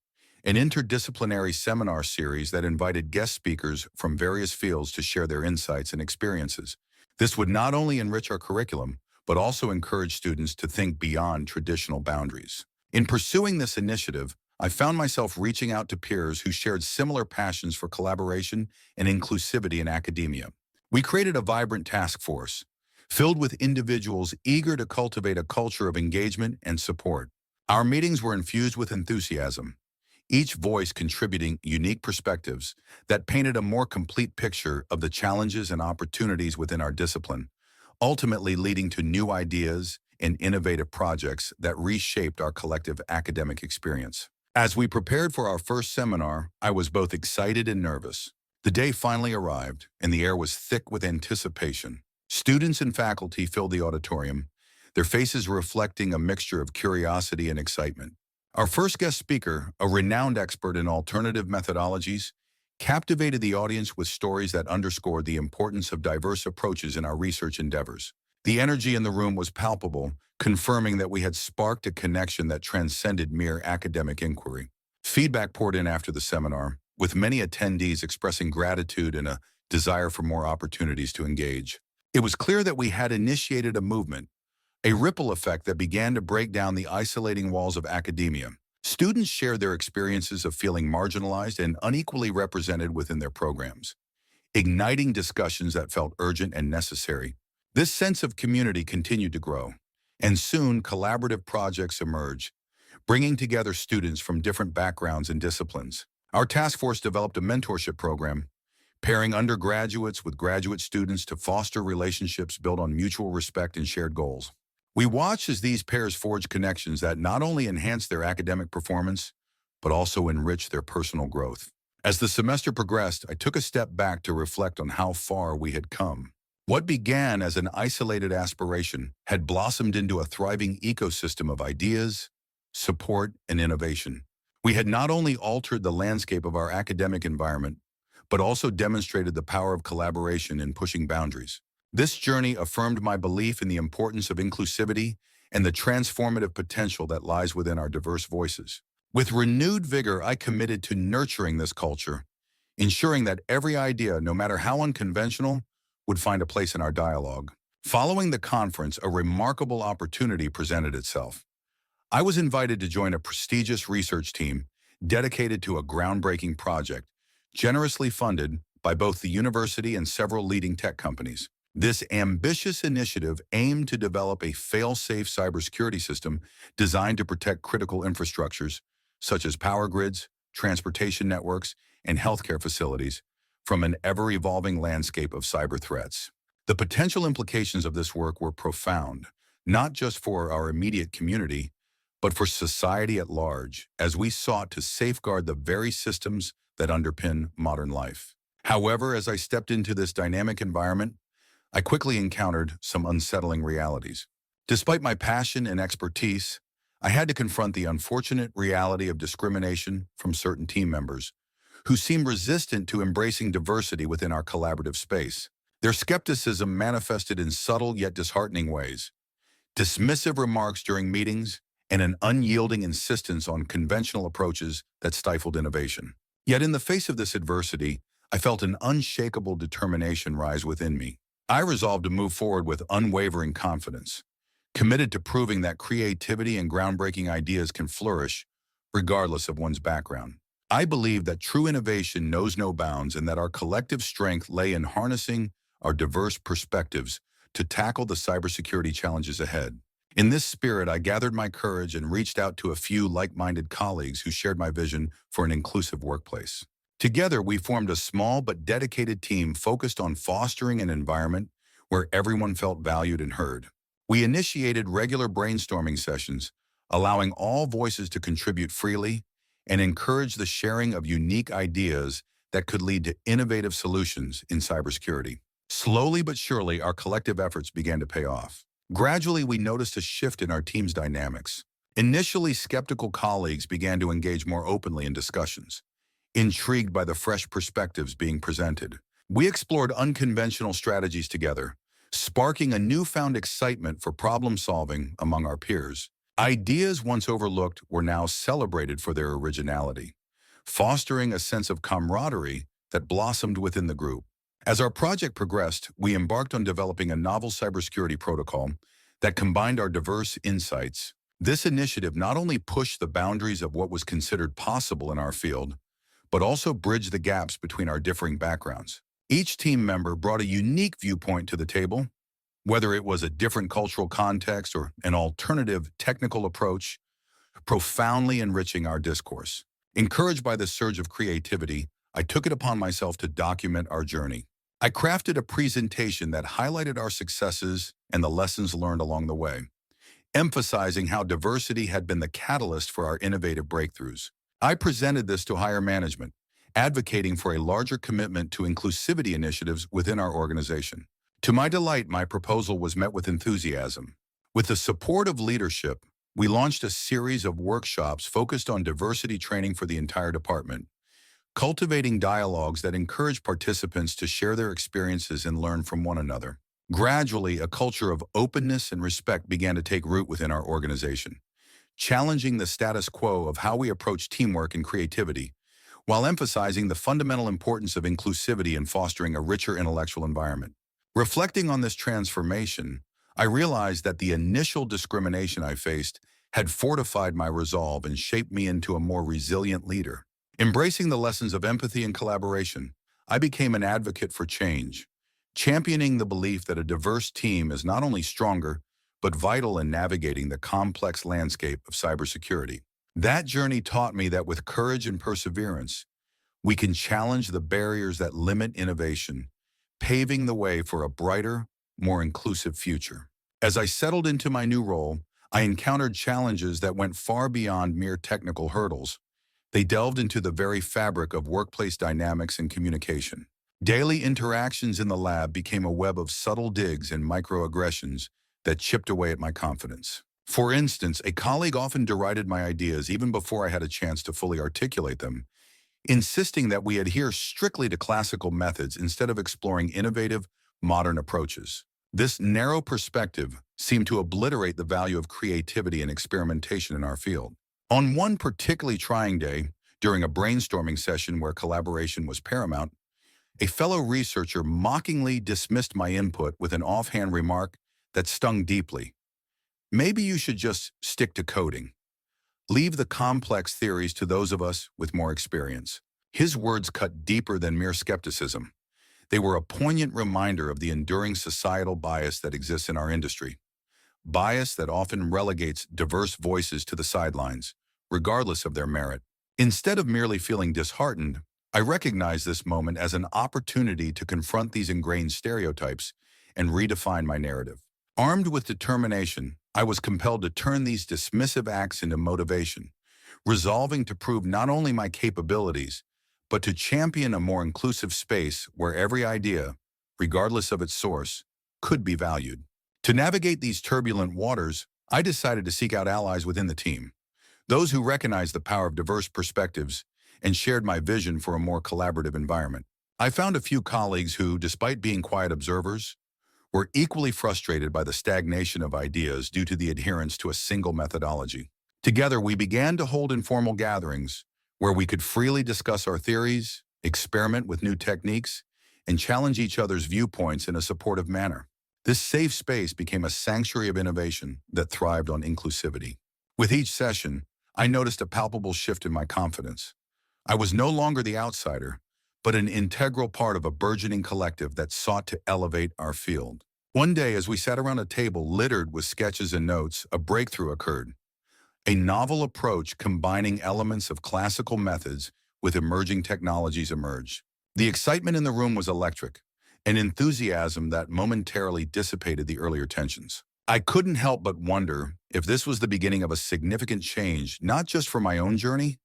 S1: an interdisciplinary seminar series that invited guest speakers from various fields to share their insights and experiences. This would not only enrich our curriculum, but also encourage students to think beyond traditional boundaries. In pursuing this initiative, I found myself reaching out to peers who shared similar passions for collaboration and inclusivity in academia. We created a vibrant task force, filled with individuals eager to cultivate a culture of engagement and support. Our meetings were infused with enthusiasm, each voice contributing unique perspectives that painted a more complete picture of the challenges and opportunities within our discipline, ultimately leading to new ideas and innovative projects that reshaped our collective academic experience. As we prepared for our first seminar, I was both excited and nervous. The day finally arrived, and the air was thick with anticipation. Students and faculty filled the auditorium, their faces reflecting a mixture of curiosity and excitement. Our first guest speaker, a renowned expert in alternative methodologies, captivated the audience with stories that underscored the importance of diverse approaches in our research endeavors. The energy in the room was palpable, confirming that we had sparked a connection that transcended mere academic inquiry. Feedback poured in after the seminar, with many attendees expressing gratitude and a desire for more opportunities to engage. It was clear that we had initiated a movement, a ripple effect that began to break down the isolating walls of academia. Students shared their experiences of feeling marginalized and unequally represented within their programs, igniting discussions that felt urgent and necessary. This sense of community continued to grow, and soon collaborative projects emerged, bringing together students from different backgrounds and disciplines. Our task force developed a mentorship program, pairing undergraduates with graduate students to foster relationships built on mutual respect and shared goals. We watched as these pairs forged connections that not only enhanced their academic performance, but also enriched their personal growth. As the semester progressed, I took a step back to reflect on how far we had come. What began as an isolated aspiration had blossomed into a thriving ecosystem of ideas, support, and innovation. We had not only altered the landscape of our academic environment, but also demonstrated the power of collaboration in pushing boundaries. This journey affirmed my belief in the importance of inclusivity and the transformative potential that lies within our diverse voices. With renewed vigor, I committed to nurturing this culture, ensuring that every idea, no matter how unconventional, would find a place in our dialogue. Following the conference, a remarkable opportunity presented itself. I was invited to join a prestigious research team dedicated to a groundbreaking project, generously funded by both the university and several leading tech companies. This ambitious initiative aimed to develop a fail-safe cybersecurity system designed to protect critical infrastructures, such as power grids, transportation networks, and healthcare facilities, from an ever-evolving landscape of cyber threats. The potential implications of this work were profound, not just for our immediate community, but for society at large, as we sought to safeguard the very systems that underpin modern life. However, as I stepped into this dynamic environment, I quickly encountered some unsettling realities. Despite my passion and expertise, I had to confront the unfortunate reality of discrimination from certain team members who seemed resistant to embracing diversity within our collaborative space. Their skepticism manifested in subtle yet disheartening ways, dismissive remarks during meetings, and an unyielding insistence on conventional approaches that stifled innovation. Yet in the face of this adversity, I felt an unshakable determination rise within me. I resolved to move forward with unwavering confidence, committed to proving that creativity and groundbreaking ideas can flourish regardless of one's background. I believe that true innovation knows no bounds and that our collective strength lay in harnessing our diverse perspectives to tackle the cybersecurity challenges ahead. In this spirit, I gathered my courage and reached out to a few like-minded colleagues who shared my vision for an inclusive workplace. Together, we formed a small but dedicated team focused on fostering an environment where everyone felt valued and heard. We initiated regular brainstorming sessions, allowing all voices to contribute freely and encourage the sharing of unique ideas that could lead to innovative solutions in cybersecurity. Slowly but surely, our collective efforts began to pay off. Gradually, we noticed a shift in our team's dynamics. Initially, skeptical colleagues began to engage more openly in discussions, intrigued by the fresh perspectives being presented. We explored unconventional strategies together, sparking a newfound excitement for problem-solving among our peers. Ideas once overlooked were now celebrated for their originality, fostering a sense of camaraderie that blossomed within the group. As our project progressed, we embarked on developing a novel cybersecurity protocol that combined our diverse insights. This initiative not only pushed the boundaries of what was considered possible in our field, but also bridged the gaps between our differing backgrounds. Each team member brought a unique viewpoint to the table, whether it was a different cultural context or an alternative technical approach, profoundly enriching our discourse. Encouraged by this surge of creativity, I took it upon myself to document our journey. I crafted a presentation that highlighted our successes and the lessons learned along the way, emphasizing how diversity had been the catalyst for our innovative breakthroughs. I presented this to higher management, advocating for a larger commitment to inclusivity initiatives within our organization. To my delight, my proposal was met with enthusiasm. With the support of leadership, we launched a series of workshops focused on diversity training for the entire department, cultivating dialogues that encourage participants to share their experiences and learn from one another. Gradually, a culture of openness and respect began to take root within our organization, challenging the status quo of how we approach teamwork and creativity, while emphasizing the fundamental importance of inclusivity and fostering a richer intellectual environment. Reflecting on this transformation, I realized that the initial discrimination I faced had fortified my resolve and shaped me into a more resilient leader. Embracing the lessons of empathy and collaboration, I became an advocate for change, championing the belief that a diverse team is not only stronger, but vital in navigating the complex landscape of cybersecurity. That journey taught me that with courage and perseverance, we can challenge the barriers that limit innovation, paving the way for a brighter, more inclusive future. As I settled into my new role, I encountered challenges that went far beyond mere technical hurdles. They delved into the very fabric of workplace dynamics and communication. Daily interactions in the lab became a web of subtle digs and microaggressions that chipped away at my confidence. For instance, a colleague often derided my ideas even before I had a chance to fully articulate them, insisting that we adhere strictly to classical methods instead of exploring innovative, modern approaches. This narrow perspective seemed to obliterate the value of creativity and experimentation in our field. On one particularly trying day, during a brainstorming session where collaboration was paramount, a fellow researcher mockingly dismissed my input with an offhand remark that stung deeply. "Maybe you should just stick to coding. Leave the complex theories to those of us with more experience." His words cut deeper than mere skepticism. They were a poignant reminder of the enduring societal bias that exists in our industry. Bias that often relegates diverse voices to the sidelines, regardless of their merit. Instead of merely feeling disheartened, I recognize this moment as an opportunity to confront these ingrained stereotypes and redefine my narrative. Armed with determination, I was compelled to turn these dismissive acts into motivation, resolving to prove not only my capabilities, but to champion a more inclusive space where every idea, regardless of its source, could be valued. To navigate these turbulent waters, I decided to seek out allies within the team, those who recognized the power of diverse perspectives and shared my vision for a more collaborative environment. I found a few colleagues who, despite being quiet observers, were equally frustrated by the stagnation of ideas due to the adherence to a single methodology. Together, we began to hold informal gatherings where we could freely discuss our theories, experiment with new techniques, and challenge each other's viewpoints in a supportive manner. This safe space became a sanctuary of innovation that thrived on inclusivity. With each session, I noticed a palpable shift in my confidence. I was no longer the outsider, but an integral part of a burgeoning collective that sought to elevate our field. One day, as we sat around a table littered with sketches and notes, a breakthrough occurred. A novel approach combining elements of classical methods with emerging technologies emerged. The excitement in the room was electric, an enthusiasm that momentarily dissipated the earlier tensions. I couldn't help but wonder if this was the beginning of a significant change, not just for my own journey,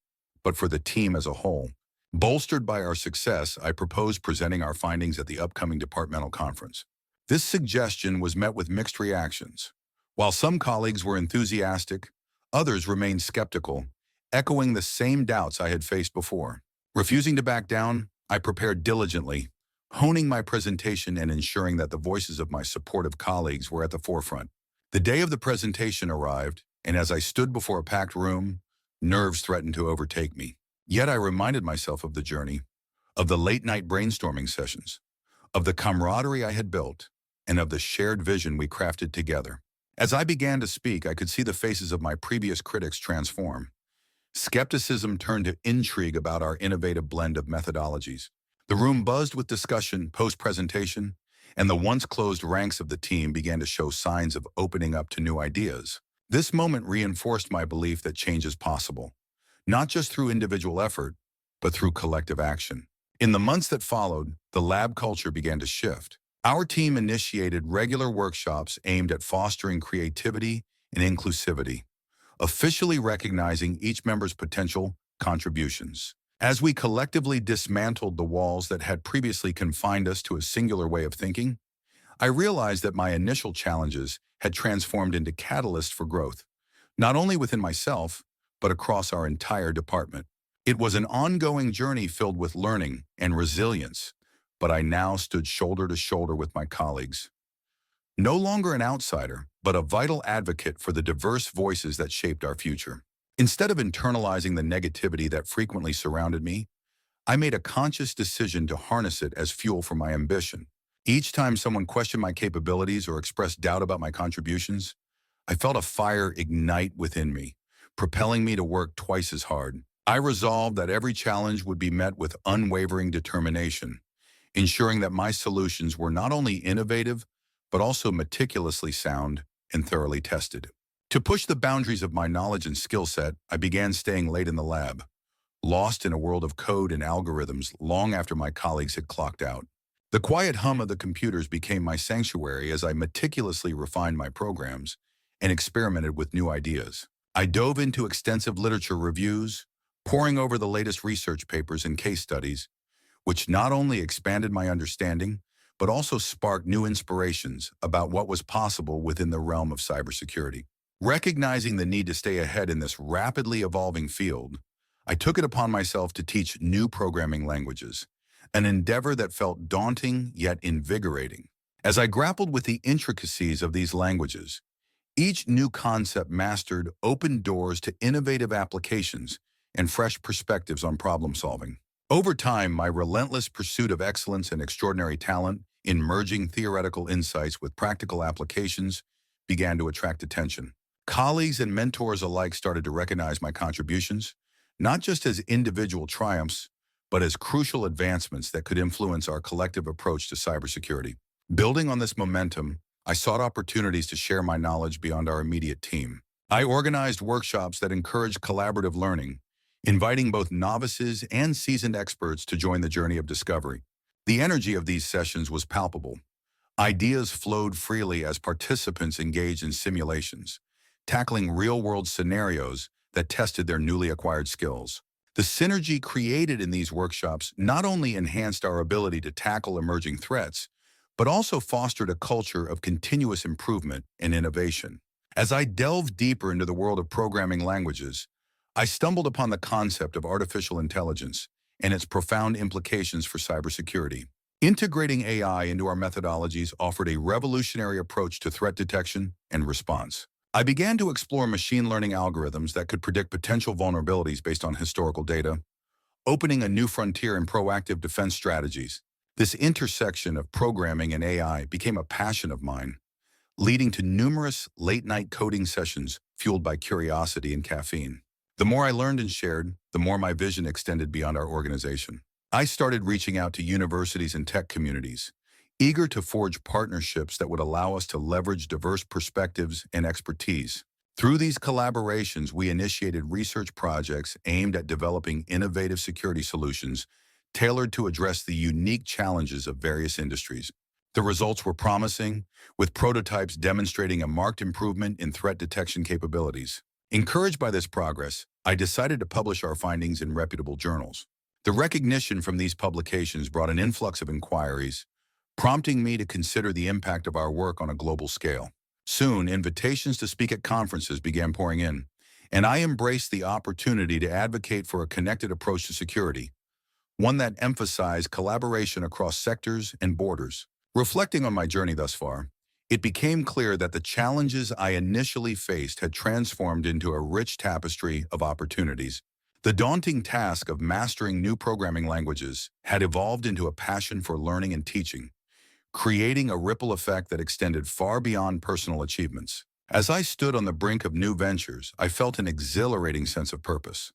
S1: but for the team as a whole. Bolstered by our success, I proposed presenting our findings at the upcoming departmental conference. This suggestion was met with mixed reactions. While some colleagues were enthusiastic, others remained skeptical, echoing the same doubts I had faced before. Refusing to back down, I prepared diligently, honing my presentation and ensuring that the voices of my supportive colleagues were at the forefront. The day of the presentation arrived, and as I stood before a packed room, nerves threatened to overtake me. Yet I reminded myself of the journey, of the late-night brainstorming sessions, of the camaraderie I had built, and of the shared vision we crafted together. As I began to speak, I could see the faces of my previous critics transform. Skepticism turned to intrigue about our innovative blend of methodologies. The room buzzed with discussion post-presentation, and the once closed ranks of the team began to show signs of opening up to new ideas. This moment reinforced my belief that change is possible, not just through individual effort, but through collective action. In the months that followed, the lab culture began to shift. Our team initiated regular workshops aimed at fostering creativity and inclusivity, officially recognizing each member's potential contributions. As we collectively dismantled the walls that had previously confined us to a singular way of thinking, I realized that my initial challenges had transformed into catalysts for growth, not only within myself, but across our entire department. It was an ongoing journey filled with learning and resilience, but I now stood shoulder to shoulder with my colleagues. No longer an outsider, but a vital advocate for the diverse voices that shaped our future. Instead of internalizing the negativity that frequently surrounded me, I made a conscious decision to harness it as fuel for my ambition. Each time someone questioned my capabilities or expressed doubt about my contributions, I felt a fire ignite within me, propelling me to work twice as hard. I resolved that every challenge would be met with unwavering determination, ensuring that my solutions were not only innovative, but also meticulously sound and thoroughly tested. To push the boundaries of my knowledge and skill set, I began staying late in the lab, lost in a world of code and algorithms long after my colleagues had clocked out. The quiet hum of the computers became my sanctuary as I meticulously refined my programs and experimented with new ideas. I dove into extensive literature reviews, poring over the latest research papers and case studies, which not only expanded my understanding, but also sparked new inspirations about what was possible within the realm of cybersecurity. Recognizing the need to stay ahead in this rapidly evolving field, I took it upon myself to teach new programming languages, an endeavor that felt daunting yet invigorating. As I grappled with the intricacies of these languages, each new concept mastered opened doors to innovative applications and fresh perspectives on problem solving. Over time, my relentless pursuit of excellence and extraordinary talent in merging theoretical insights with practical applications began to attract attention. Colleagues and mentors alike started to recognize my contributions, not just as individual triumphs, but as crucial advancements that could influence our collective approach to cybersecurity. Building on this momentum, I sought opportunities to share my knowledge beyond our immediate team. I organized workshops that encouraged collaborative learning, inviting both novices and seasoned experts to join the journey of discovery. The energy of these sessions was palpable. Ideas flowed freely as participants engaged in simulations, tackling real-world scenarios that tested their newly acquired skills. The synergy created in these workshops not only enhanced our ability to tackle emerging threats, but also fostered a culture of continuous improvement and innovation. As I delved deeper into the world of programming languages, I stumbled upon the concept of artificial intelligence and its profound implications for cybersecurity. Integrating AI into our methodologies offered a revolutionary approach to threat detection and response. I began to explore machine learning algorithms that could predict potential vulnerabilities based on historical data, opening a new frontier in proactive defense strategies. This intersection of programming and AI became a passion of mine, leading to numerous late-night coding sessions fueled by curiosity and caffeine. The more I learned and shared, the more my vision extended beyond our organization. I started reaching out to universities and tech communities, eager to forge partnerships that would allow us to leverage diverse perspectives and expertise. Through these collaborations, we initiated research projects aimed at developing innovative security solutions tailored to address the unique challenges of various industries. The results were promising, with prototypes demonstrating a marked improvement in threat detection capabilities. Encouraged by this progress, I decided to publish our findings in reputable journals. The recognition from these publications brought an influx of inquiries, prompting me to consider the impact of our work on a global scale. Soon, invitations to speak at conferences began pouring in, and I embraced the opportunity to advocate for a connected approach to security, one that emphasized collaboration across sectors and borders. Reflecting on my journey thus far, it became clear that the challenges I initially faced had transformed into a rich tapestry of opportunities. The daunting task of mastering new programming languages had evolved into a passion for learning and teaching, creating a ripple effect that extended far beyond personal achievements. As I stood on the brink of new ventures, I felt an exhilarating sense of purpose,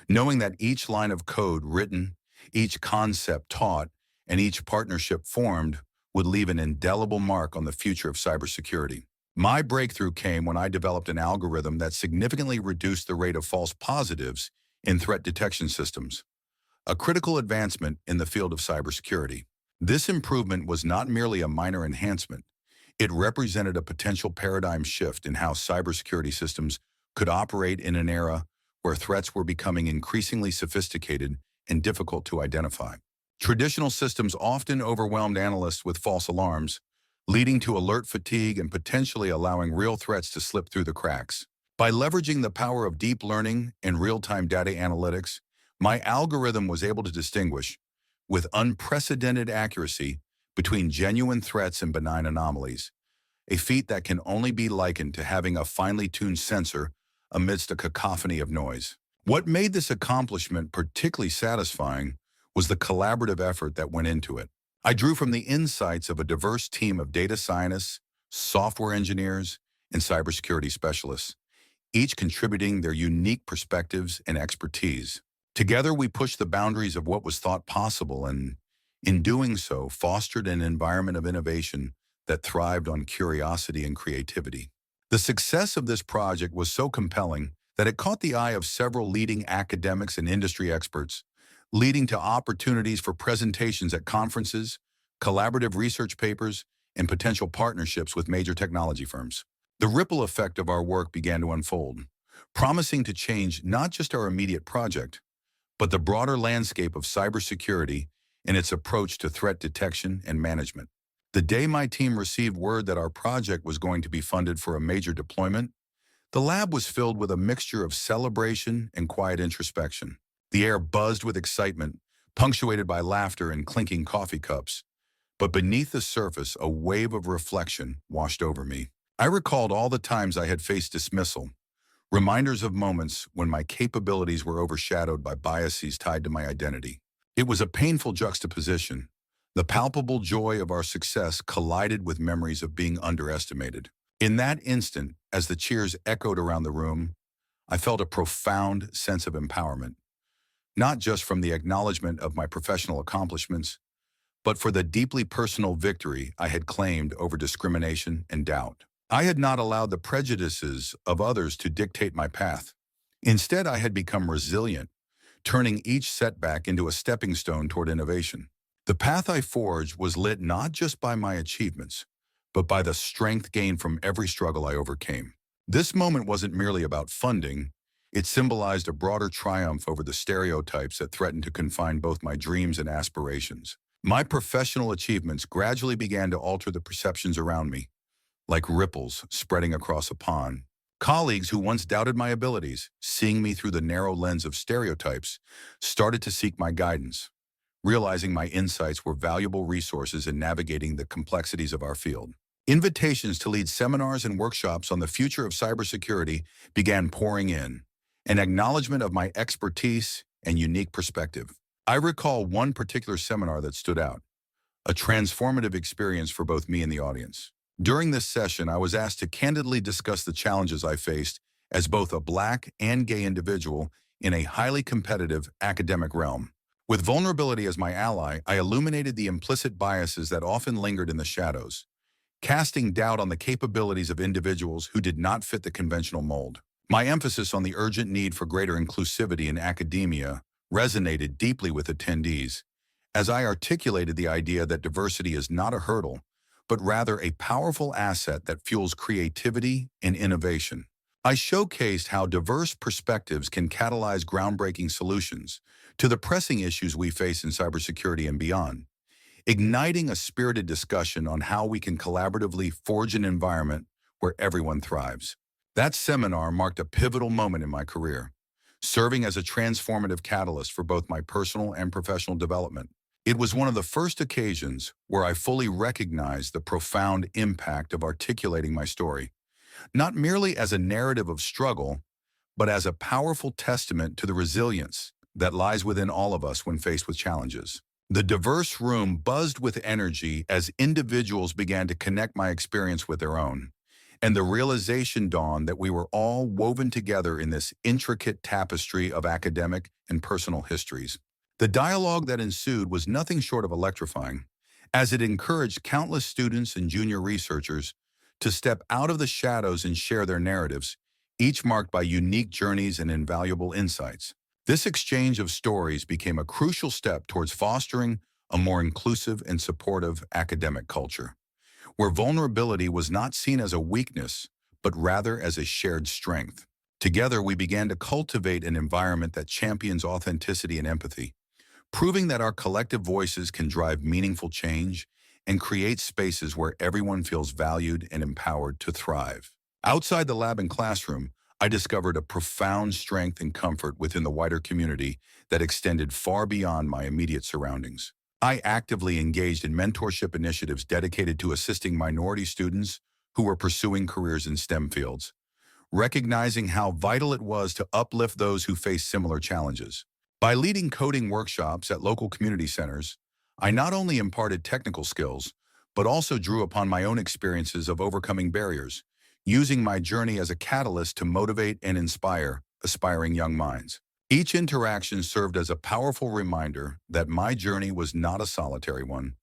S1: knowing that each line of code written, each concept taught, and each partnership formed would leave an indelible mark on the future of cybersecurity. My breakthrough came when I developed an algorithm that significantly reduced the rate of false positives in threat detection systems, a critical advancement in the field of cybersecurity. This improvement was not merely a minor enhancement. It represented a potential paradigm shift in how cybersecurity systems could operate in an era where threats were becoming increasingly sophisticated and difficult to identify. Traditional systems often overwhelmed analysts with false alarms, leading to alert fatigue and potentially allowing real threats to slip through the cracks. By leveraging the power of deep learning and real-time data analytics, my algorithm was able to distinguish, with unprecedented accuracy, between genuine threats and benign anomalies, a feat that can only be likened to having a finely tuned sensor amidst a cacophony of noise. What made this accomplishment particularly satisfying was the collaborative effort that went into it. I drew from the insights of a diverse team of data scientists, software engineers, and cybersecurity specialists, each contributing their unique perspectives and expertise. Together, we pushed the boundaries of what was thought possible and, in doing so, fostered an environment of innovation that thrived on curiosity and creativity. The success of this project was so compelling that it caught the eye of several leading academics and industry experts, leading to opportunities for presentations at conferences, collaborative research papers, and potential partnerships with major technology firms. The ripple effect of our work began to unfold, promising to change not just our immediate project, but the broader landscape of cybersecurity and its approach to threat detection and management. The day my team received word that our project was going to be funded for a major deployment, the lab was filled with a mixture of celebration and quiet introspection. The air buzzed with excitement, punctuated by laughter and clinking coffee cups. But beneath the surface, a wave of reflection washed over me. I recalled all the times I had faced dismissal, reminders of moments when my capabilities were overshadowed by biases tied to my identity. It was a painful juxtaposition. The palpable joy of our success collided with memories of being underestimated. In that instant, as the cheers echoed around the room, I felt a profound sense of empowerment, not just from the acknowledgement of my professional accomplishments, but for the deeply personal victory I had claimed over discrimination and doubt. I had not allowed the prejudices of others to dictate my path. Instead, I had become resilient, turning each setback into a stepping stone toward innovation. The path I forged was lit not just by my achievements, but by the strength gained from every struggle I overcame. This moment wasn't merely about funding. It symbolized a broader triumph over the stereotypes that threatened to confine both my dreams and aspirations. My professional achievements gradually began to alter the perceptions around me, like ripples spreading across a pond. Colleagues who once doubted my abilities, seeing me through the narrow lens of stereotypes, started to seek my guidance, realizing my insights were valuable resources in navigating the complexities of our field. Invitations to lead seminars and workshops on the future of cybersecurity began pouring in, an acknowledgement of my expertise and unique perspective. I recall one particular seminar that stood out, a transformative experience for both me and the audience. During this session, I was asked to candidly discuss the challenges I faced as both a Black and gay individual in a highly competitive academic realm. With vulnerability as my ally, I illuminated the implicit biases that often lingered in the shadows, casting doubt on the capabilities of individuals who did not fit the conventional mold. My emphasis on the urgent need for greater inclusivity in academia resonated deeply with attendees, as I articulated the idea that diversity is not a hurdle, but rather a powerful asset that fuels creativity and innovation. I showcased how diverse perspectives can catalyze groundbreaking solutions to the pressing issues we face in cybersecurity and beyond, igniting a spirited discussion on how we can collaboratively forge an environment where everyone thrives. That seminar marked a pivotal moment in my career, serving as a transformative catalyst for both my personal and professional development. It was one of the first occasions where I fully recognized the profound impact of articulating my story, not merely as a narrative of struggle, but as a powerful testament to the resilience that lies within all of us when faced with challenges. The diverse room buzzed with energy as individuals began to connect my experience with their own, and the realization dawned that we were all woven together in this intricate tapestry of academic and personal histories. The dialogue that ensued was nothing short of electrifying, as it encouraged countless students and junior researchers to step out of the shadows and share their narratives, each marked by unique journeys and invaluable insights. This exchange of stories became a crucial step towards fostering a more inclusive and supportive academic culture, where vulnerability was not seen as a weakness, but rather as a shared strength. Together, we began to cultivate an environment that champions authenticity and empathy, proving that our collective voices can drive meaningful change and create spaces where everyone feels valued and empowered to thrive. Outside the lab and classroom, I discovered a profound strength and comfort within the wider community that extended far beyond my immediate surroundings. I actively engaged in mentorship initiatives dedicated to assisting minority students who were pursuing careers in STEM fields, recognizing how vital it was to uplift those who face similar challenges. By leading coding workshops at local community centers, I not only imparted technical skills, but also drew upon my own experiences of overcoming barriers, using my journey as a catalyst to motivate and inspire aspiring young minds. Each interaction served as a powerful reminder that my journey was not a solitary one.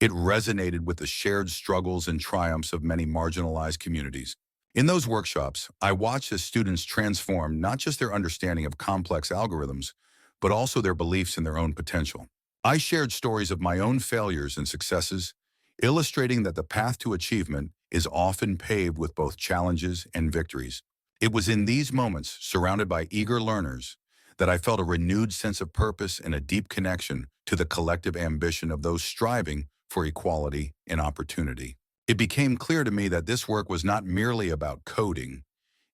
S1: It resonated with the shared struggles and triumphs of many marginalized communities. In those workshops, I watched as students transform not just their understanding of complex algorithms, but also their beliefs in their own potential. I shared stories of my own failures and successes, illustrating that the path to achievement is often paved with both challenges and victories. It was in these moments, surrounded by eager learners, that I felt a renewed sense of purpose and a deep connection to the collective ambition of those striving for equality and opportunity. It became clear to me that this work was not merely about coding.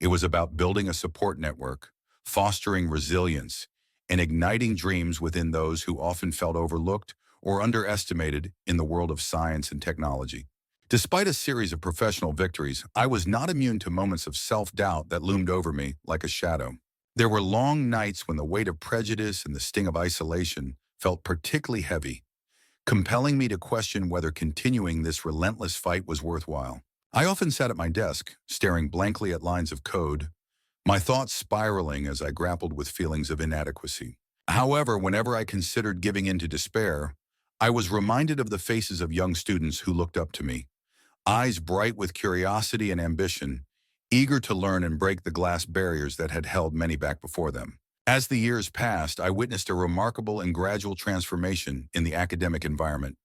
S1: It was about building a support network, fostering resilience, and igniting dreams within those who often felt overlooked or underestimated in the world of science and technology. Despite a series of professional victories, I was not immune to moments of self-doubt that loomed over me like a shadow. There were long nights when the weight of prejudice and the sting of isolation felt particularly heavy, compelling me to question whether continuing this relentless fight was worthwhile. I often sat at my desk, staring blankly at lines of code, my thoughts spiraling as I grappled with feelings of inadequacy. However, whenever I considered giving in to despair, I was reminded of the faces of young students who looked up to me, eyes bright with curiosity and ambition, eager to learn and break the glass barriers that had held many back before them. As the years passed, I witnessed a remarkable and gradual transformation in the academic environment,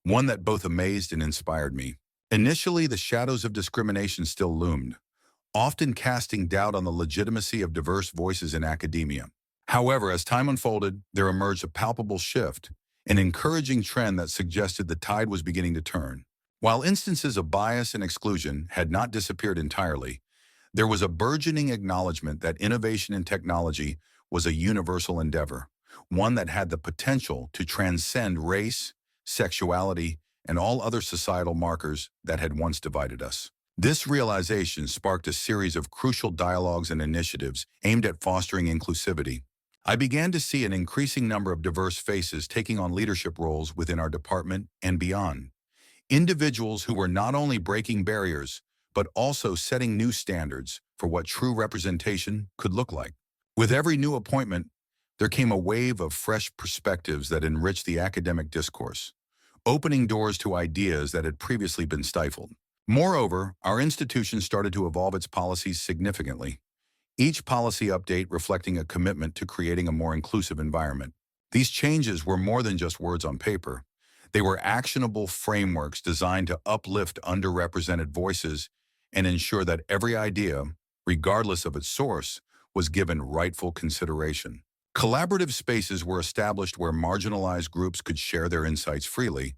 S1: one that both amazed and inspired me. Initially, the shadows of discrimination still loomed, often casting doubt on the legitimacy of diverse voices in academia. However, as time unfolded, there emerged a palpable shift, an encouraging trend that suggested the tide was beginning to turn. While instances of bias and exclusion had not disappeared entirely, there was a burgeoning acknowledgement that innovation in technology was a universal endeavor, one that had the potential to transcend race, sexuality, and all other societal markers that had once divided us. This realization sparked a series of crucial dialogues and initiatives aimed at fostering inclusivity. I began to see an increasing number of diverse faces taking on leadership roles within our department and beyond. Individuals who were not only breaking barriers, but also setting new standards for what true representation could look like. With every new appointment, there came a wave of fresh perspectives that enriched the academic discourse, opening doors to ideas that had previously been stifled. Moreover, our institution started to evolve its policies significantly, each policy update reflecting a commitment to creating a more inclusive environment. These changes were more than just words on paper. They were actionable frameworks designed to uplift underrepresented voices and ensure that every idea, regardless of its source, was given rightful consideration. Collaborative spaces were established where marginalized groups could share their insights freely,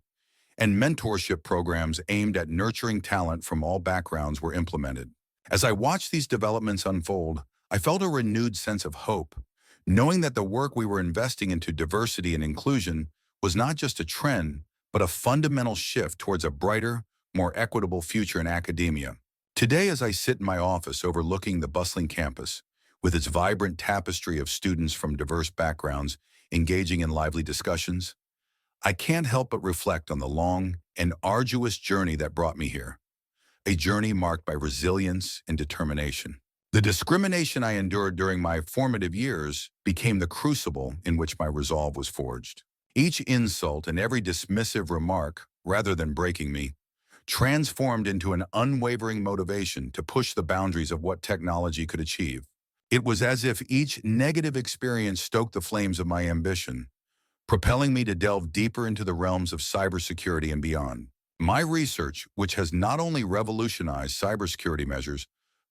S1: and mentorship programs aimed at nurturing talent from all backgrounds were implemented. As I watched these developments unfold, I felt a renewed sense of hope, knowing that the work we were investing into diversity and inclusion was not just a trend, but a fundamental shift towards a brighter, more equitable future in academia. Today, as I sit in my office overlooking the bustling campus, with its vibrant tapestry of students from diverse backgrounds engaging in lively discussions, I can't help but reflect on the long and arduous journey that brought me here, a journey marked by resilience and determination. The discrimination I endured during my formative years became the crucible in which my resolve was forged. Each insult and every dismissive remark, rather than breaking me, transformed into an unwavering motivation to push the boundaries of what technology could achieve. It was as if each negative experience stoked the flames of my ambition, propelling me to delve deeper into the realms of cybersecurity and beyond. My research, which has not only revolutionized cybersecurity measures,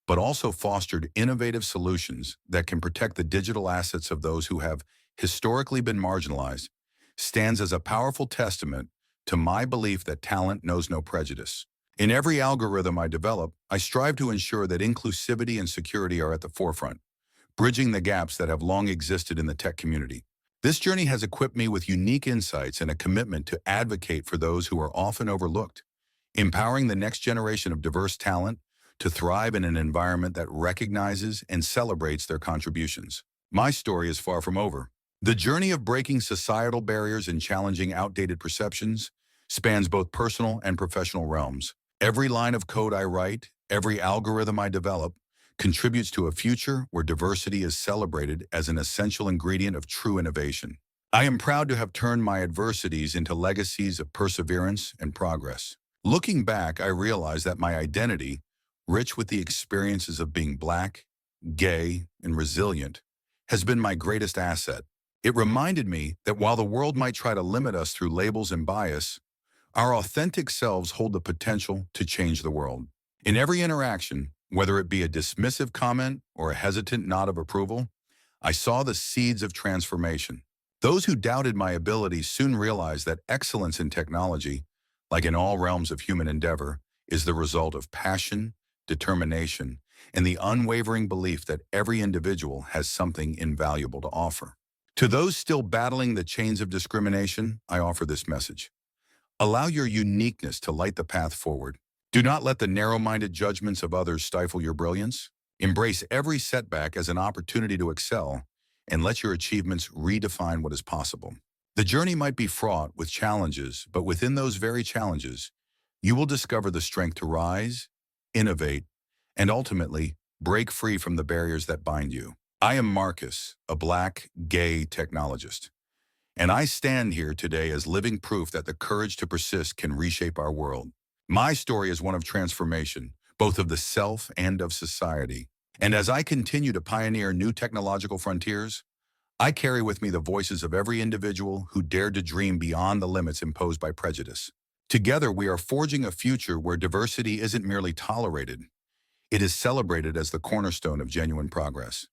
S1: but also fostered innovative solutions that can protect the digital assets of those who have historically been marginalized, stands as a powerful testament to my belief that talent knows no prejudice. In every algorithm I develop, I strive to ensure that inclusivity and security are at the forefront, bridging the gaps that have long existed in the tech community. This journey has equipped me with unique insights and a commitment to advocate for those who are often overlooked, empowering the next generation of diverse talent to thrive in an environment that recognizes and celebrates their contributions. My story is far from over. The journey of breaking societal barriers and challenging outdated perceptions spans both personal and professional realms. Every line of code I write, every algorithm I develop, contributes to a future where diversity is celebrated as an essential ingredient of true innovation. I am proud to have turned my adversities into legacies of perseverance and progress. Looking back, I realize that my identity, rich with the experiences of being Black, gay, and resilient, has been my greatest asset. It reminded me that while the world might try to limit us through labels and bias, our authentic selves hold the potential to change the world. In every interaction, whether it be a dismissive comment or a hesitant nod of approval, I saw the seeds of transformation. Those who doubted my abilities soon realized that excellence in technology, like in all realms of human endeavor, is the result of passion, determination, and the unwavering belief that every individual has something invaluable to offer. To those still battling the chains of discrimination, I offer this message. Allow your uniqueness to light the path forward. Do not let the narrow-minded judgments of others stifle your brilliance. Embrace every setback as an opportunity to excel, and let your achievements redefine what is possible. The journey might be fraught with challenges, but within those very challenges, you will discover the strength to rise, innovate, and ultimately break free from the barriers that bind you. I am Marcus, a Black, gay technologist, and I stand here today as living proof that the courage to persist can reshape our world. My story is one of transformation, both of the self and of society. And as I continue to pioneer new technological frontiers, I carry with me the voices of every individual who dared to dream beyond the limits imposed by prejudice. Together, we are forging a future where diversity isn't merely tolerated, it is celebrated as the cornerstone of genuine progress.